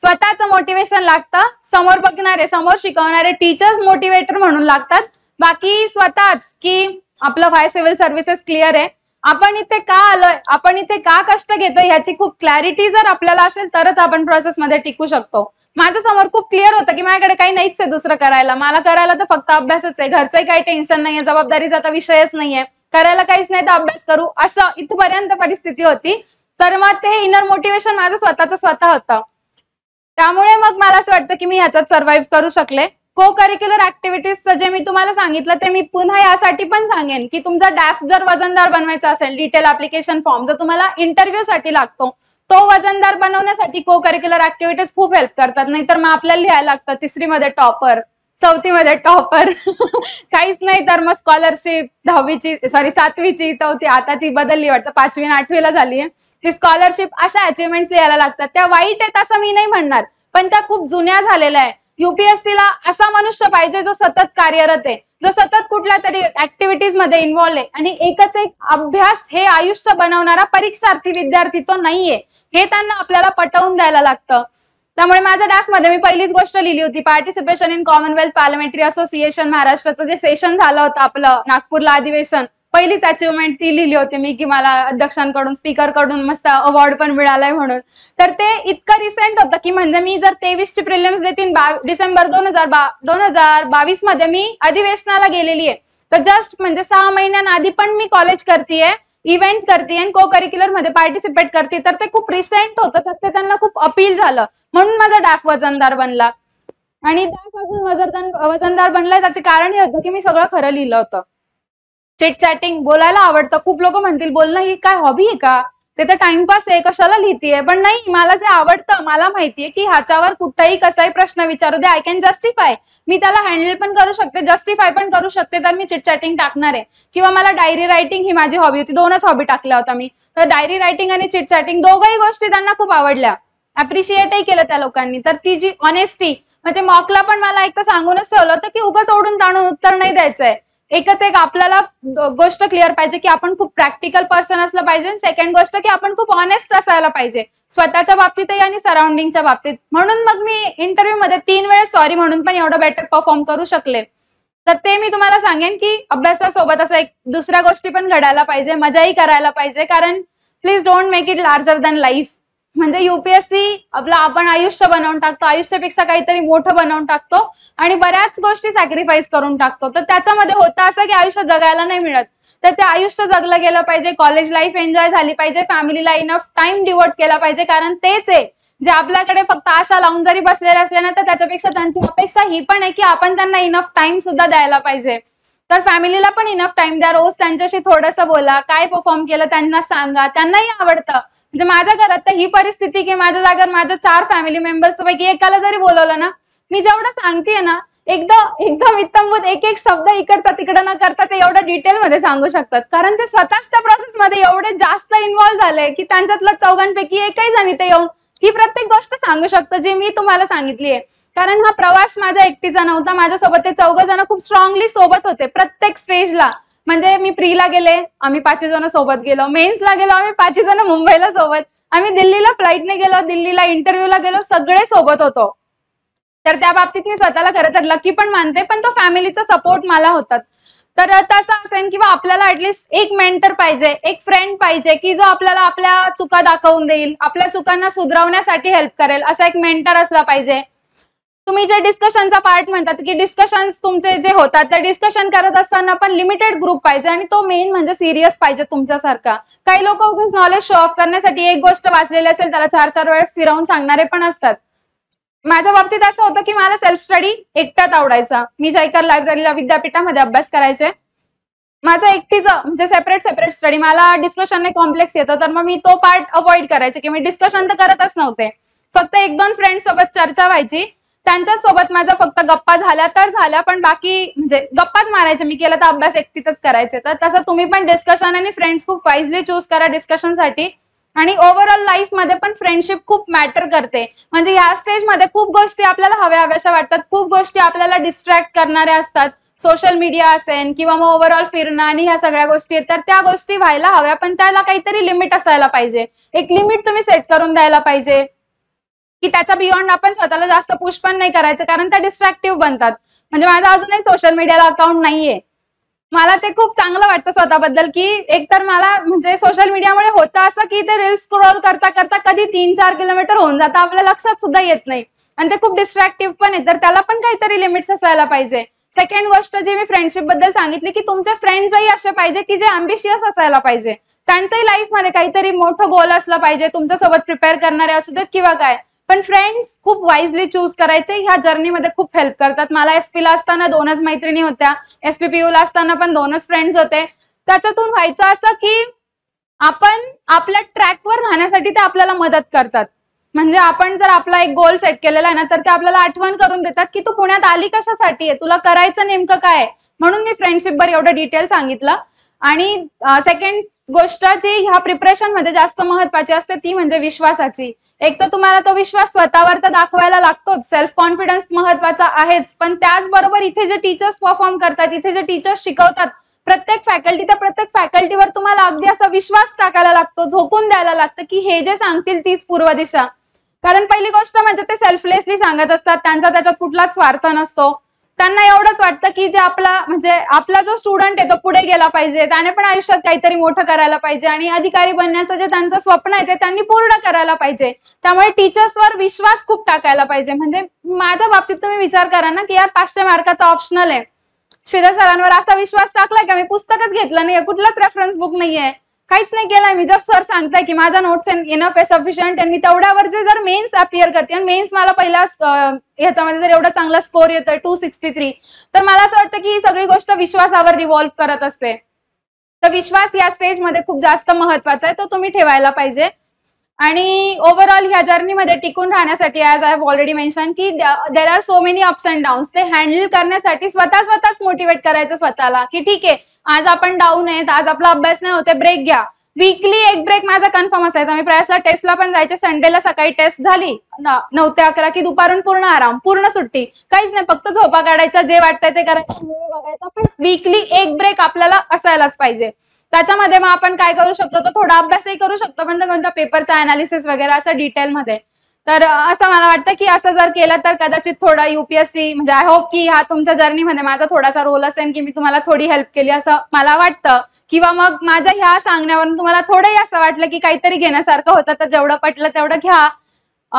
Speaker 2: स्वतःचं मोटिवेशन लागतं, समोर बघणारे, समोर शिकवणारे टीचर्स मोटिवेटर म्हणून लागतात. बाकी स्वतःच की आपलं व्हाय सिव्हिल सर्व्हिसेस क्लिअर आहे, आपण इथे का आलोय, आपण इथे का कष्ट घेतोय ह्याची खूप क्लॅरिटी जर आपल्याला असेल तरच आपण प्रोसेसमध्ये टिकू शकतो. माझ्या समोर खूप क्लिअर होतं की माझ्याकडे काही नाहीच आहे दुसरं करायला, मला करायला तर फक्त अभ्यासच आहे, घरचंही काही टेन्शन नाहीये, जबाबदारीचा तर विषयच नाहीये, करायला काहीच नाही तर अभ्यास करू, असं इथपर्यंत परिस्थिती होती. तर मग ते इनर मोटिवेशन माझं स्वतः होतं. त्यामुळे मग मला असं वाटतं की मी ह्याच्यात सर्व्हाइव्ह करू शकले. को करिक्युलर ऍक्टिव्हिटीजचं जे मी तुम्हाला सांगितलं ते मी पुन्हा यासाठी पण सांगेन की तुमचा डॅफ जर वजनदार बनवायचा असेल, डिटेल ऍप्लिकेशन फॉर्म जर तुम्हाला इंटरव्ह्यू साठी लागतो, तो वजनदार बनवण्यासाठी को करिक्युलर ऍक्टिव्हिटीज खूप हेल्प करतात. नाहीतर मग आपल्याला लिहायला लागतं 3री मध्ये टॉपर, 4थी मध्ये टॉपर, काहीच नाही तर मग स्कॉलरशिप 7वीची 4थी, आता ती बदलली वाटतं 5वी आणि 8वीला झाली आहे ती स्कॉलरशिप, अशा अचिव्हमेंट्स लिहायला लागतात. त्या वाईट आहेत असं मी नाही म्हणणार, पण त्या खूप जुन्या झालेल्या आहे. UPSCला असा मनुष्य पाहिजे जो सतत कार्यरत आहे, जो सतत कुठल्या तरी ऍक्टिव्हिटीज मध्ये इन्व्हॉल्व आहे आणि एकच एक अभ्यास हे आयुष्य बनवणारा परीक्षार्थी विद्यार्थी तो नाहीये, हे त्यांना आपल्याला पटवून द्यायला लागतं. त्यामुळे माझ्या ड्राफ्टमध्ये मी पहिलीच गोष्ट लिहिली होती, participation in Commonwealth parliamentary association महाराष्ट्राचं जे सेशन झालं होतं आपलं नागपूरला अधिवेशन, पहिलीच अचिव्हमेंट ती लिहिली होती मी, की मला अध्यक्षांकडून स्पीकरकडून मस्त अवॉर्ड पण मिळालाय म्हणून. तर ते इतकं रिसेंट होतं की म्हणजे मी जर 23ची प्रिलिम्स देतीन डिसेंबर 2022 मध्ये मी अधिवेशनाला गेलेली आहे, तर जस्ट म्हणजे 6 महिन्यांआधी पण मी कॉलेज करतेय, इव्हेंट करते आणि को करिक्युलर मध्ये पार्टिसिपेट करते. तर ते खूप रिसेंट होतं, तर ते त्यांना खूप अपील झालं, म्हणून माझा डाफ वजनदार बनला. आणि डाफ अजून वजनदार बनलाय त्याचे कारण हे होतं की मी सगळं खरं लिहिलं होतं. चिट चॅटिंग बोलायला आवडतं. खूप लोक म्हणतील बोलणं ही काय हॉबी आहे का, ते तर टाइमपास आहे, कशाला लिहितीये. पण नाही, मला जे आवडतं, मला माहितीये की ह्याच्यावर कुठलाही कसाही प्रश्न विचारू दे, आय कॅन जस्टिफाय. मी त्याला हँडल पण करू शकते, जस्टिफाय पण करू शकते. तर मी चिट चॅटिंग टाकणार आहे. किंवा मला डायरी रायटिंग ही माझी हॉबी होती, 2च हॉबी टाकल्या होत्या मी. तर डायरी रायटिंग आणि चिट चॅटिंग दोघही गोष्टी त्यांना खूप आवडल्या, अप्रिशिएटही केलं त्या लोकांनी. तर ती जी ऑनेस्टी, म्हणजे मॉकला पण मला एक तर सांगूनच ठेवलं होतं की उगाच ओढून ताणून उत्तर नाही द्यायचंय. एकच एक आपल्याला गोष्ट क्लिअर पाहिजे की आपण खूप प्रॅक्टिकल पर्सन असलं पाहिजे. सेकंड गोष्ट की आपण खूप ऑनेस्ट असायला पाहिजे, स्वतःच्या बाबतीतही आणि सराउंडिंगच्या बाबतीत. म्हणून मग मी इंटरव्ह्यू मध्ये 3 वेळेस सॉरी म्हणून पण एवढं बेटर परफॉर्म करू शकले. तर ते मी तुम्हाला सांगेन की अभ्यासासोबत असं एक दुसऱ्या गोष्टी पण घडायला पाहिजे, मजाही करायला पाहिजे. कारण please don't make it larger than life. म्हणजे युपीएससी आपलं आपण आयुष्य बनवून टाकतो, आयुष्यापेक्षा काहीतरी मोठं बनवून टाकतो आणि बऱ्याच गोष्टी सॅक्रिफाईस करून टाकतो. तर त्याच्यामध्ये होतं असं की आयुष्य जगायला नाही मिळत, तर ते आयुष्य जगलं गेलं पाहिजे, कॉलेज लाईफ एन्जॉय झाली पाहिजे, फॅमिलीला इनफ टाइम डिवोट केला पाहिजे. कारण तेच आहे जे आपल्याकडे फक्त आशा लावून जरी बसलेले असले ना, तर त्याच्यापेक्षा त्यांची अपेक्षा ही पण आहे की आपण त्यांना इनफ टाइम सुद्धा द्यायला पाहिजे. तर फॅमिलीला पण इनफ टाइम द्या, रोज त्यांच्याशी थोडंसं बोला, काय परफॉर्म केलं त्यांना सांगा, त्यांनाही आवडतं. म्हणजे माझ्या घरात तर ही परिस्थिती की माझ्या जागेवर माझ्या 4 फॅमिली मेंबर्स पैकी एकाला जरी बोलवलं ना, मी जेवढं सांगतेय ना, एकदम इत्तमभूत एक शब्द इकडचा तिकडं न करता ते एवढं डिटेलमध्ये सांगू शकतात. कारण ते स्वतःच त्या प्रोसेसमध्ये एवढे जास्त इन्व्हॉल्व झाले की त्यांच्यातल्या 4घांपैकी एकही जण इथे येऊन ही प्रत्येक गोष्ट सांगू शकतो जी मी तुम्हाला सांगितली आहे. कारण हा प्रवास माझ्या एकटीचा नव्हता, माझ्यासोबत ते 4 जण खूप स्ट्रॉंगली सोबत होते प्रत्येक स्टेजला. म्हणजे मी प्रीला गेले, आम्ही 5 जण सोबत गेलो, मेन्सला गेलो, आम्ही 5 जण मुंबईला सोबत, आम्ही दिल्लीला फ्लाईटने गेलो, दिल्लीला इंटरव्ह्यूला गेलो, सगळे सोबत होतो. तर त्या बाबतीत मी स्वतःला खरं तर लकी पण मानते, पण तो फॅमिलीचा सपोर्ट मला होता. तर तसं असेल किंवा आपल्याला ऍटलिस्ट एक मेंटर पाहिजे, एक फ्रेंड पाहिजे की जो आपल्याला आपल्या चुका दाखवून देईल, आपल्या चुकांना सुधारवण्यासाठी हेल्प करेल, असा एक मेंटर असला पाहिजे. तुम्ही जे डिस्कशनचा पार्ट म्हणतात की डिस्कशन्स तुमचे जे होतात, ते डिस्कशन करत असताना पण लिमिटेड ग्रुप पाहिजे आणि तो मेन म्हणजे सिरियस पाहिजे तुमच्यासारखा. काही लोक उगाच नॉलेज शो ऑफ करण्यासाठी एक गोष्ट वाचलेली असेल त्याला 4-4 वेळेस फिरवून सांगणारे पण असतात. माझ्या बाबतीत असं होतं की मला सेल्फ स्टडी एकट्यात आवडायचा. मी जयकर लायब्ररीला विद्यापीठामध्ये अभ्यास करायचे. माझं एकटीचं म्हणजे सेपरेट स्टडी, मला डिस्कशनने कॉम्प्लेक्स येतं, तर मग मी तो पार्ट अवॉइड करायचे की मी डिस्कशन तर करतच नव्हते. फक्त 1-2 फ्रेंड सोबत चर्चा व्हायची, त्यांच्या सोबत माझा फक्त गप्पा झाल्या तर झाल्या, पण बाकी म्हणजे गप्पाच मारायचे. मी केलं तर अभ्यास एकटीतच करायचे. तर तसं तुम्ही पण डिस्कशन आणि फ्रेंड्स खूप वाईजली चूज करा डिस्कशनसाठी. आणि ओव्हरऑल लाईफ मध्ये पण फ्रेंडशिप खूप मॅटर करते. म्हणजे या स्टेजमध्ये खूप गोष्टी आपल्याला हव्याशा वाटतात, खूप गोष्टी आपल्याला डिस्ट्रॅक्ट करणाऱ्या असतात, सोशल मीडिया असेल किंवा मग ओव्हरऑल फिरणं आणि ह्या सगळ्या गोष्टी आहेत. तर त्या गोष्टी व्हायला हव्या, पण त्याला काहीतरी लिमिट असायला पाहिजे. एक लिमिट तुम्ही सेट करून द्यायला पाहिजे की त्याच्या बियॉन्ड आपण स्वतःला जास्त पुश पण नाही करायचं, कारण त्या डिस्ट्रॅक्टिव्ह बनतात. म्हणजे माझं अजूनही सोशल मीडियाला अकाउंट नाहीये. मला ते खूप चांगलं वाटतं स्वतःबद्दल की एकतर मला म्हणजे सोशल मीडियामुळे होतं असं की ते रील्स स्क्रॉल करता करता कधी 3-4 किलोमीटर होऊन जातं, आपल्या लक्षात सुद्धा येत नाही आणि ते खूप डिस्ट्रॅक्टिव्ह पण आहे. तर त्याला पण काहीतरी लिमिट्स असायला पाहिजे. सेकंड गोष्ट जी मी फ्रेंडशिप बद्दल सांगितली की तुमचे फ्रेंड्सही असे पाहिजे की जे अम्बिशियस असायला पाहिजे, त्यांच्याही लाईफमध्ये काहीतरी मोठं गोल असलं पाहिजे, तुमच्यासोबत प्रिपेअर करणारे असू देत किंवा काय. पण फ्रेंड्स खूप वाईजली चूज करायचे, ह्या जर्नीमध्ये खूप हेल्प करतात. मला एसपीला असताना 2च मैत्रिणी होत्या, एसपीपीयूला असताना पण 2च फ्रेंड्स होते. त्याच्यातून व्हायचं असं की आपण आपल्या ट्रॅकवर राहण्यासाठी ते आपल्याला मदत करतात. म्हणजे आपण जर आपला एक गोल सेट केलेला आहे ना, तर ते आपल्याला आठवण करून देतात की तू पुण्यात आली कशासाठी आहे, तुला करायचं नेमकं काय आहे. म्हणून मी फ्रेंडशिपवर एवढं डिटेल सांगितलं. आणि सेकंड गोष्ट जी ह्या प्रिपरेशन मध्ये जास्त महत्वाची असते ती म्हणजे विश्वासाची. एक तर तुम्हाला तो विश्वास स्वतःवर तर दाखवायला लागतोच, सेल्फ कॉन्फिडन्स महत्वाचा आहेच, पण त्याचबरोबर इथे जे टीचर्स परफॉर्म करतात, इथे जे टीचर्स शिकवतात, प्रत्येक फॅकल्टीवर तुम्हाला अगदी असा विश्वास टाकायला लागतो, झोकून द्यायला लागतं की हे जे सांगतील तीच पूर्व दिशा. कारण पहिली गोष्ट म्हणजे ते सेल्फलेसली सांगत असतात, त्यांचा त्याच्यात कुठलाच स्वार्थ नसतो. त्यांना एवढंच वाटतं की जे आपला जो स्टुडंट आहे तो पुढे गेला पाहिजे, त्याने पण आयुष्यात काहीतरी मोठं करायला पाहिजे आणि अधिकारी बनण्याचं जे त्यांचं स्वप्न आहे ते त्यांनी पूर्ण करायला पाहिजे. त्यामुळे टीचर्सवर विश्वास खूप टाकायला पाहिजे. म्हणजे माझ्या बाबतीत तुम्ही विचार करा ना की यार 500 मार्काचा ऑप्शनल आहे, श्रीधर सरांवर असा विश्वास टाकलाय का मी पुस्तकच घेतलं नाहीये, कुठलाच रेफरन्स बुक नाहीये, काहीच नाही केलंय मी, जस्ट सर सांगताय की माझा नोट्स इनफ आहे, सफिशियंट आहे, मी तेवढ्यावर जे जर मेन्स अपियर करते आणि मेन्स मला पहिला ह्याच्यामध्ये जर एवढा चांगला स्कोर येतोय 263, तर मला असं वाटतं की ही सगळी गोष्ट विश्वासावर रिव्हॉल्व्ह करत असते. तर विश्वास या स्टेजमध्ये खूप जास्त महत्वाचा आहे, तो तुम्ही ठेवायला पाहिजे. आणि ओव्हरऑल ह्या जर्नीमध्ये टिकून राहण्यासाठी as I have already mention की there are so many ups and downs, ते हँडल करण्यासाठी स्वतःच मोटिवेट करायचं स्वतःला की ठीक आहे आज आपण डाऊन आहेत, आज आपला अभ्यास नाही होते, ब्रेक घ्या. वीकली एक ब्रेक माझा कन्फर्म असायचा. मी प्रयासला टेस्टला पण जायचे, संडेला सकाळी टेस्ट झाली 9 ते 11 की दुपारून पूर्ण आराम, पूर्ण सुट्टी, काहीच नाही, फक्त झोपा काढायचा, जे वाटतंय ते करायचं, बघायचं. पण वीकली एक ब्रेक आपल्याला असायलाच पाहिजे. त्याच्यामध्ये मग आपण काय करू शकतो, तर थोडा अभ्यासही करू शकतो, पण कोणत्या पेपरचा अनालिसिस वगैरे असं डिटेलमध्ये. तर असं मला वाटतं की असं जर केलं तर कदाचित थोडा युपीएससी म्हणजे आय होप की ह्या तुमच्या जर्नीमध्ये माझा थोडासा रोल असेल की मी तुम्हाला थोडी हेल्प केली असं मला वाटतं. किंवा मग माझ्या ह्या सांगण्यावरून तुम्हाला थोडंही असं वाटलं की काहीतरी घेण्यासारखं होतं, तर जेवढं पटलं तेवढं घ्या.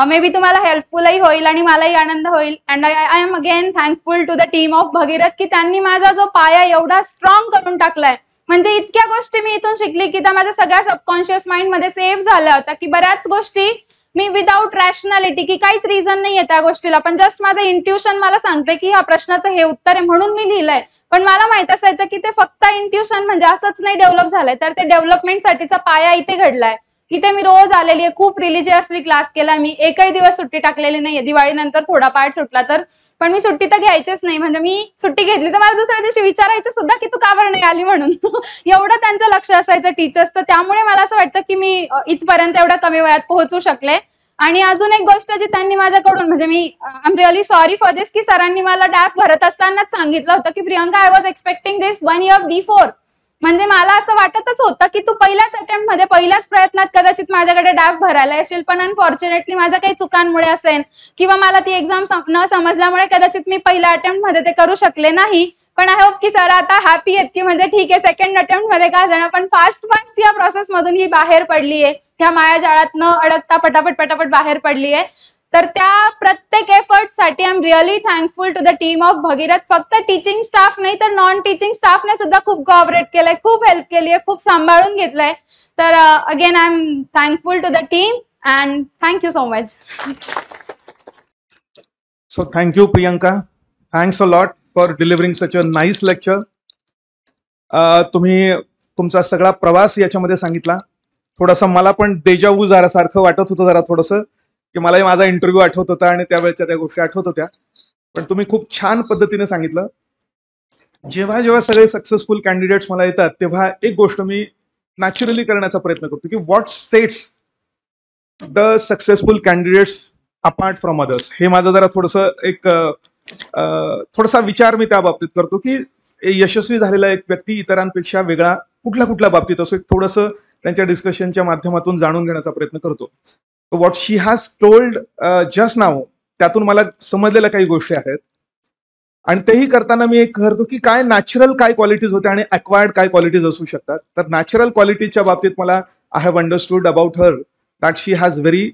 Speaker 2: मे बी तुम्हाला हेल्पफुलही होईल आणि मलाही आनंद होईल. And I am again thankful to the team of Bhagirath की त्यांनी माझा जो पाया एवढा स्ट्रॉंग करून टाकलाय. म्हणजे इतक्या गोष्टी मी इथून शिकली की त्या माझ्या सगळ्या सबकॉन्शियस माइंड मध्ये सेव्ह झाल्या होत्या की बऱ्याच गोष्टी मी विदाउट रॅशनॅलिटी की काहीच रिझन नाहीये त्या गोष्टीला, पण जस्ट माझं इंट्युशन मला सांगते की ह्या प्रश्नाचं हे उत्तर आहे म्हणून मी लिहिलंय. पण मला माहित असायचं की ते फक्त इंट्युशन म्हणजे असंच नाही डेव्हलप झालंय, तर ते डेव्हलपमेंटसाठीचा पाया इथे घडलाय. इथे मी रोज आलेली आहे, खूप रिलिजियसली क्लास केला मी, एकही दिवस सुट्टी टाकलेली नाहीये. दिवाळीनंतर थोडा पार्ट सुटला तर, पण मी सुट्टी तर घ्यायचीच नाही. म्हणजे मी सुट्टी घेतली तर मला दुसऱ्या दिवशी विचारायचं सुद्धा की तू का बरं नाही आली म्हणून. एवढं त्यांचं लक्ष असायचं टीचर्सचं. त्यामुळे मला असं वाटतं की मी इथपर्यंत एवढ्या कमी वयात पोहोचू शकले. आणि अजून एक गोष्ट जी त्यांनी माझ्याकडून म्हणजे मी I am really sorry for this की सरांनी मला डॅफ भरत असतानाच सांगितलं होतं की Priyanka I was expecting this 1 year before. म्हणजे मला असं वाटतच होतं की तू पहिल्याच अटेम्प्ट मध्ये पहिल्याच प्रयत्नात कदाचित माझ्याकडे डॅफ भरायला येशील, पण अनफॉर्च्युनेटली माझ्या काही चुकांमुळे असेल किंवा मला ती एक्झाम न समजल्यामुळे कदाचित मी पहिल्या अटेम्प्ट मध्ये ते करू शकले नाही. पण आय होप की सर आता हॅपी आहेत की म्हणजे ठीक आहे सेकंड अटेम्प्ट मध्ये का जाणं पण फास्ट या प्रोसेस मधून ही बाहेर पडली आहे, ह्या मायाजाळात न अडकता पटापट बाहेर पडली आहे. तर त्या प्रत्येक एफर्ट साठी I am really thankful to the team of Bhagirath. फक्त टीचिंग स्टाफ नाही तर नॉन टीचिंग स्टाफने सुद्धा खूप कोऑपरेट केलंय, खूप हेल्प केली आहे, खूप सांभाळून घेतलंय. तर again I am thankful to the team and thank you so much.
Speaker 1: So thank you Priyanka, thanks a lot for delivering such a nice lecture. तुम्ही तुमचा सगळा प्रवास याच्यामध्ये सांगितला. थोडासा मला पण देजावू जरा सारखं वाटत होतं, जरा थोडंसं की मलाही माझा इंटरव्ह्यू आठवत होता आणि त्यावेळेच्या त्या गोष्टी आठवत होत्या. पण तुम्ही खूप छान पद्धतीने सांगितलं. जेव्हा सगळे सक्सेसफुल कॅन्डिडेट्स मला येतात तेव्हा एक गोष्ट मी नॅचरली करण्याचा प्रयत्न करतो की what sets the successful candidates apart from others. हे माझं जरा थोडंसं एक थोडासा विचार मी त्या बाबतीत करतो की यशस्वी झालेला एक व्यक्ती इतरांपेक्षा वेगळा कुठल्या बाबतीत असो, एक थोडंसं त्यांच्या डिस्कशनच्या माध्यमातून जाणून घेण्याचा प्रयत्न करतो. What she has told just नाव, त्यातून मला समजलेल्या काही गोष्टी आहेत आणि तेही करताना मी एक करतो की काय नॅचरल काय क्वालिटीज होत्या आणि अक्वायर्ड काय क्वालिटीज असू शकतात. तर नॅचरल क्वालिटीच्या बाबतीत मला I have understood about her that she has very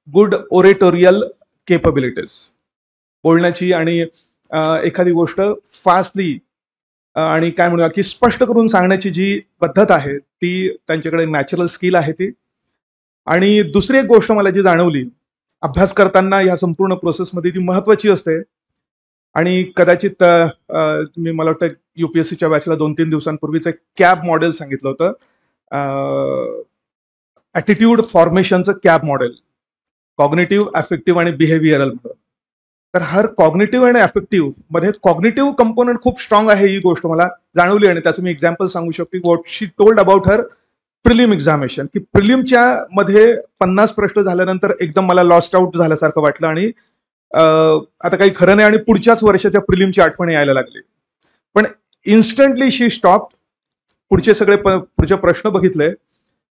Speaker 1: good oratorial capabilities. बोलण्याची आणि एखादी गोष्ट फास्टली आणि काय म्हणूया की स्पष्ट करून सांगण्याची जी पद्धत आहे ती त्यांच्याकडे नॅचरल स्किल आहे ती. आणि दुसरी एक गोष्ट मला जी जाणवली अभ्यास करताना ह्या संपूर्ण प्रोसेसमध्ये ती महत्वाची असते आणि कदाचित मी मला वाटतं युपीएससीच्या बॅचला 2-3 दिवसांपूर्वीच एक कॅब मॉडेल सांगितलं होतं, ॲटिट्यूड फॉर्मेशनचं कॅब मॉडेल, कॉग्निटिव्ह, अफेक्टिव्ह आणि बिहेवियरल. तर हर कॉग्निटिव्ह आणि अफेक्टिव्ह मध्ये कॉग्निटिव्ह कंपोनंट खूप स्ट्रॉंग आहे ही गोष्ट मला जाणवली आणि त्याचं मी एक्झाम्पल सांगू शकतो. What she told about her prelim examination, की प्रिलिमच्या मध्ये 50 प्रश्न झाल्यानंतर एकदम मला लॉस्ट आउट झाल्यासारखं वाटलं आणि आता काही खरं नाही आणि पुढच्याच वर्षाच्या प्रिलिमची आठवण यायला लागली. पण इन्स्टंटली शी स्टॉप, पुढचे सगळे पुढचे प्रश्न बघितले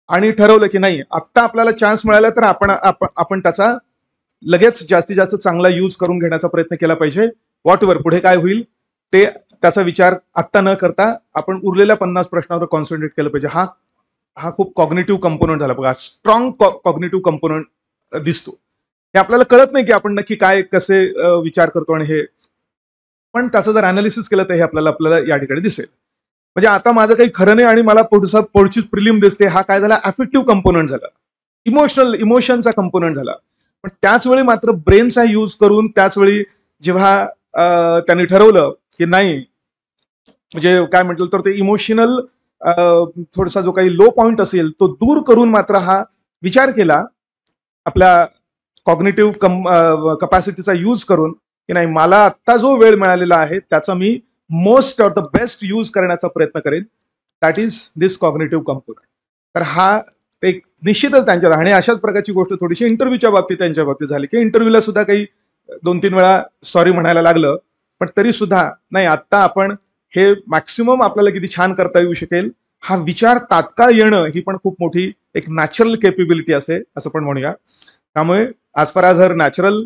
Speaker 1: आणि ठरवलं की नाही, आत्ता आपल्याला चान्स मिळाला तर आपण त्याचा लगेच जास्तीत जास्त चांगला यूज करून घेण्याचा प्रयत्न केला पाहिजे. व्हॉट एव्हर पुढे काय होईल ते त्याचा विचार आत्ता न करता आपण उरलेल्या 50 प्रश्नावर कॉन्सन्ट्रेट केलं पाहिजे. हा खूप कॉग्निटिव्ह कंपोनंट झाला बघा, स्ट्रॉंग कॉग्निटिव्ह कंपोनंट दिसतो. हे आपल्याला कळत नाही की आपण नक्की काय कसे विचार करतो आणि हे, पण त्याचं जर अनालिसिस केलं तर हे आपल्याला या ठिकाणी दिसेल. म्हणजे आता माझं काही खरं नाही आणि मला पुढची प्रिलिम दिसते, हा काय झाला, अफेक्टिव्ह कंपोनंट झाला, इमोशनचा कंपोनंट झाला. पण त्याच वेळी मात्र ब्रेनचा यूज करून त्याच वेळी जेव्हा त्यांनी ठरवलं की नाही, म्हणजे काय म्हटलं तर ते इमोशनल थोडासा जो काही लो पॉइंट असेल तो दूर करून मात्र हा विचार केला आपल्या कॉग्निटिव्ह कपॅसिटीचा यूज करून की नाही, मला आत्ता जो वेळ मिळालेला आहे त्याचा मी most or the best use करण्याचा प्रयत्न करेन. That is this cognitive component. तर हा एक निश्चितच त्यांच्यात, आणि अशाच प्रकारची गोष्ट थोडीशी इंटरव्ह्यूच्या बाबतीत त्यांच्या बाबतीत झाली की इंटरव्ह्यूला सुद्धा काही 2-3 वेळा सॉरी म्हणायला लागलं, पण तरी सुद्धा नाही, आत्ता आपण हे मॅक्सिमम आपल्याला किती छान करता येऊ शकेल हा विचार तात्काळ येणं ही पण खूप मोठी एक नॅचरल केपेबिलिटी असते असं पण म्हणूया. त्यामुळे as far as her natural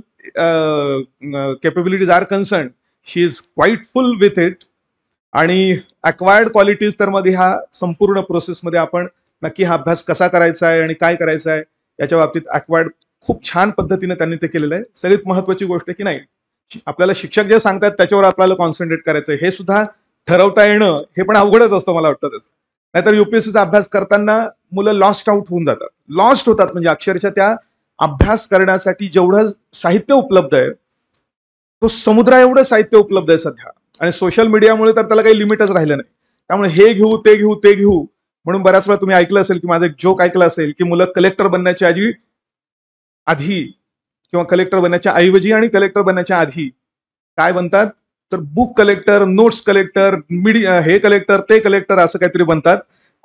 Speaker 1: capabilities are concern, she is quite full with it. आणि अक्वायर्ड क्वालिटीज तर मग ह्या संपूर्ण प्रोसेसमध्ये आपण नक्की हा अभ्यास कसा करायचा आहे आणि काय करायचा आहे याच्या बाबतीत अक्वायर्ड खूप छान पद्धतीने त्यांनी ते केलेलं आहे. सगळ्यात महत्वाची गोष्ट की नाही, आपल्याला शिक्षक जे सांगतात त्याच्यावर आपल्याला कॉन्सन्ट्रेट करायचं आहे हे सुद्धा ठरवता येणं हे पण अवघडच असतं मला वाटतं त्याचं. नाहीतर युपीएससीचा अभ्यास करताना मुलं लॉस्ट आउट होऊन जातात, लॉस्ट होतात. म्हणजे अक्षरशः त्या अभ्यास करण्यासाठी जेवढं साहित्य उपलब्ध आहे तो समुद्रा एवढं साहित्य उपलब्ध आहे सध्या, आणि सोशल मीडियामुळे तर त्याला काही लिमिटच राहिलं नाही. त्यामुळे हे घेऊ ते घेऊ ते घेऊ म्हणून बऱ्याच वेळा तुम्ही ऐकलं असेल की माझं एक जोक ऐकलं असेल की मुलं कलेक्टर बनण्याच्या आधी किंवा कलेक्टर बनण्याच्या ऐवजी आणि कलेक्टर बनण्याच्या आधी काय बनतात तर बुक कलेक्टर, नोट्स कलेक्टर, हे कलेक्टर ते कलेक्टर असं काहीतरी बनतात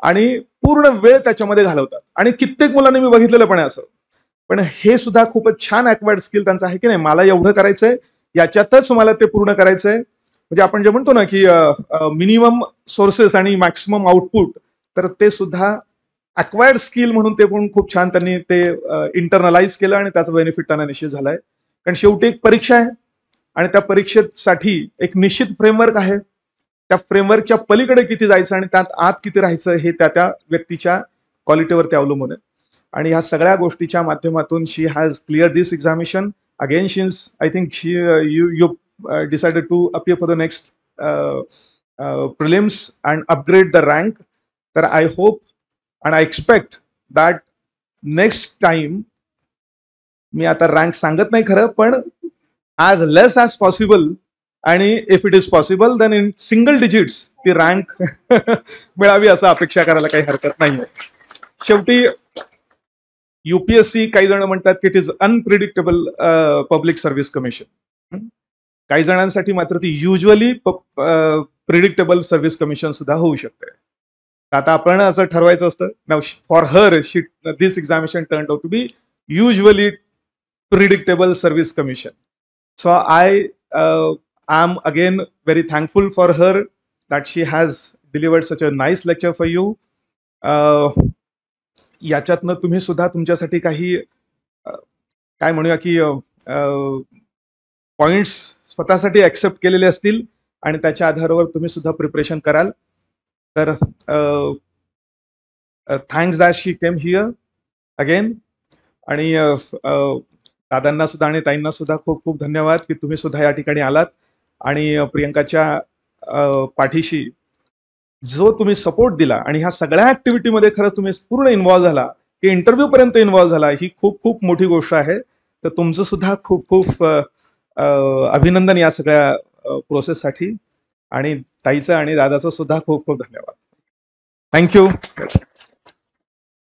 Speaker 1: आणि पूर्ण वेळ त्याच्यामध्ये घालवतात. आणि कित्येक मुलांनी मी बघितलेलं पण आहे असं. पण हे सुद्धा खूपच छान ॲक्वायर्ड स्किल त्यांचं आहे की नाही, मला एवढं करायचंय, याच्यातच मला ते पूर्ण करायचंय. म्हणजे आपण जे म्हणतो ना की मिनिमम सोर्सेस आणि मॅक्सिमम आउटपुट, तर ते सुद्धा अक्वायर्ड स्किल म्हणून ते पण खूप छान त्यांनी ते इंटरनलाइज केलं आणि त्याचा बेनिफिट त्यांना निश्चित झालाय. कारण शेवटी एक परीक्षा आहे आणि त्या परीक्षेसाठी एक निश्चित फ्रेमवर्क आहे. त्या फ्रेमवर्कच्या पलीकडे किती जायचं आणि त्यात आत किती राहायचं हे त्या व्यक्तीच्या क्वालिटीवरती अवलंबून आहे. आणि ह्या सगळ्या गोष्टीच्या माध्यमातून she has clear this examination. Again she is, I think she you decided to appear for the next prelims and upgrade the rank. तर I hope and I expect that next time, मी आता rank सांगत नाही खरं, पण as less as possible आणि if it is possible then in single digits ती rank मिळावी असं अपेक्षा करायला काही हरकत नाहीये. शेवटी युपीएससी काही जण म्हणतात की it is unpredictable public service commission. काही जणांसाठी मात्र ती युजली प्रिडिक्टेबल सर्व्हिस कमिशन सुद्धा होऊ शकते. आता आपण असं ठरवायचं असतं. Now for her this examination turn out to be usually predictable service commission. So I am again very thankful for her that she has delivered such a nice lecture for you. याच्यातनं तुम्ही सुद्धा तुमच्यासाठी काही काय म्हणूया की points स्वतःसाठी accept केलेले असतील आणि त्याच्या आधारावर तुम्ही सुद्धा प्रिपरेशन कराल. तर thanks that she came here again. आणि दादांना सुद्धा आणि ताईंना सुद्धा खूप खूप धन्यवाद की तुम्ही सुद्धा या ठिकाणी आलात आणि प्रियंकाच्या पाठीशी जो तुम्ही सपोर्ट दिला आणि ह्या सगळ्या ऍक्टिव्हिटीमध्ये खरं तुम्ही पूर्ण इन्व्हॉल्व्ह झाला की इंटरव्ह्यू पर्यंत इन्व्हॉल्व्ह झाला, ही खूप खूप मोठी गोष्ट आहे. तर तुमचं सुद्धा खूप खूप अभिनंदन या सगळ्या प्रोसेससाठी. आणि ताईचं आणि दादाचं सुद्धा खूप खूप धन्यवाद. थँक्यू.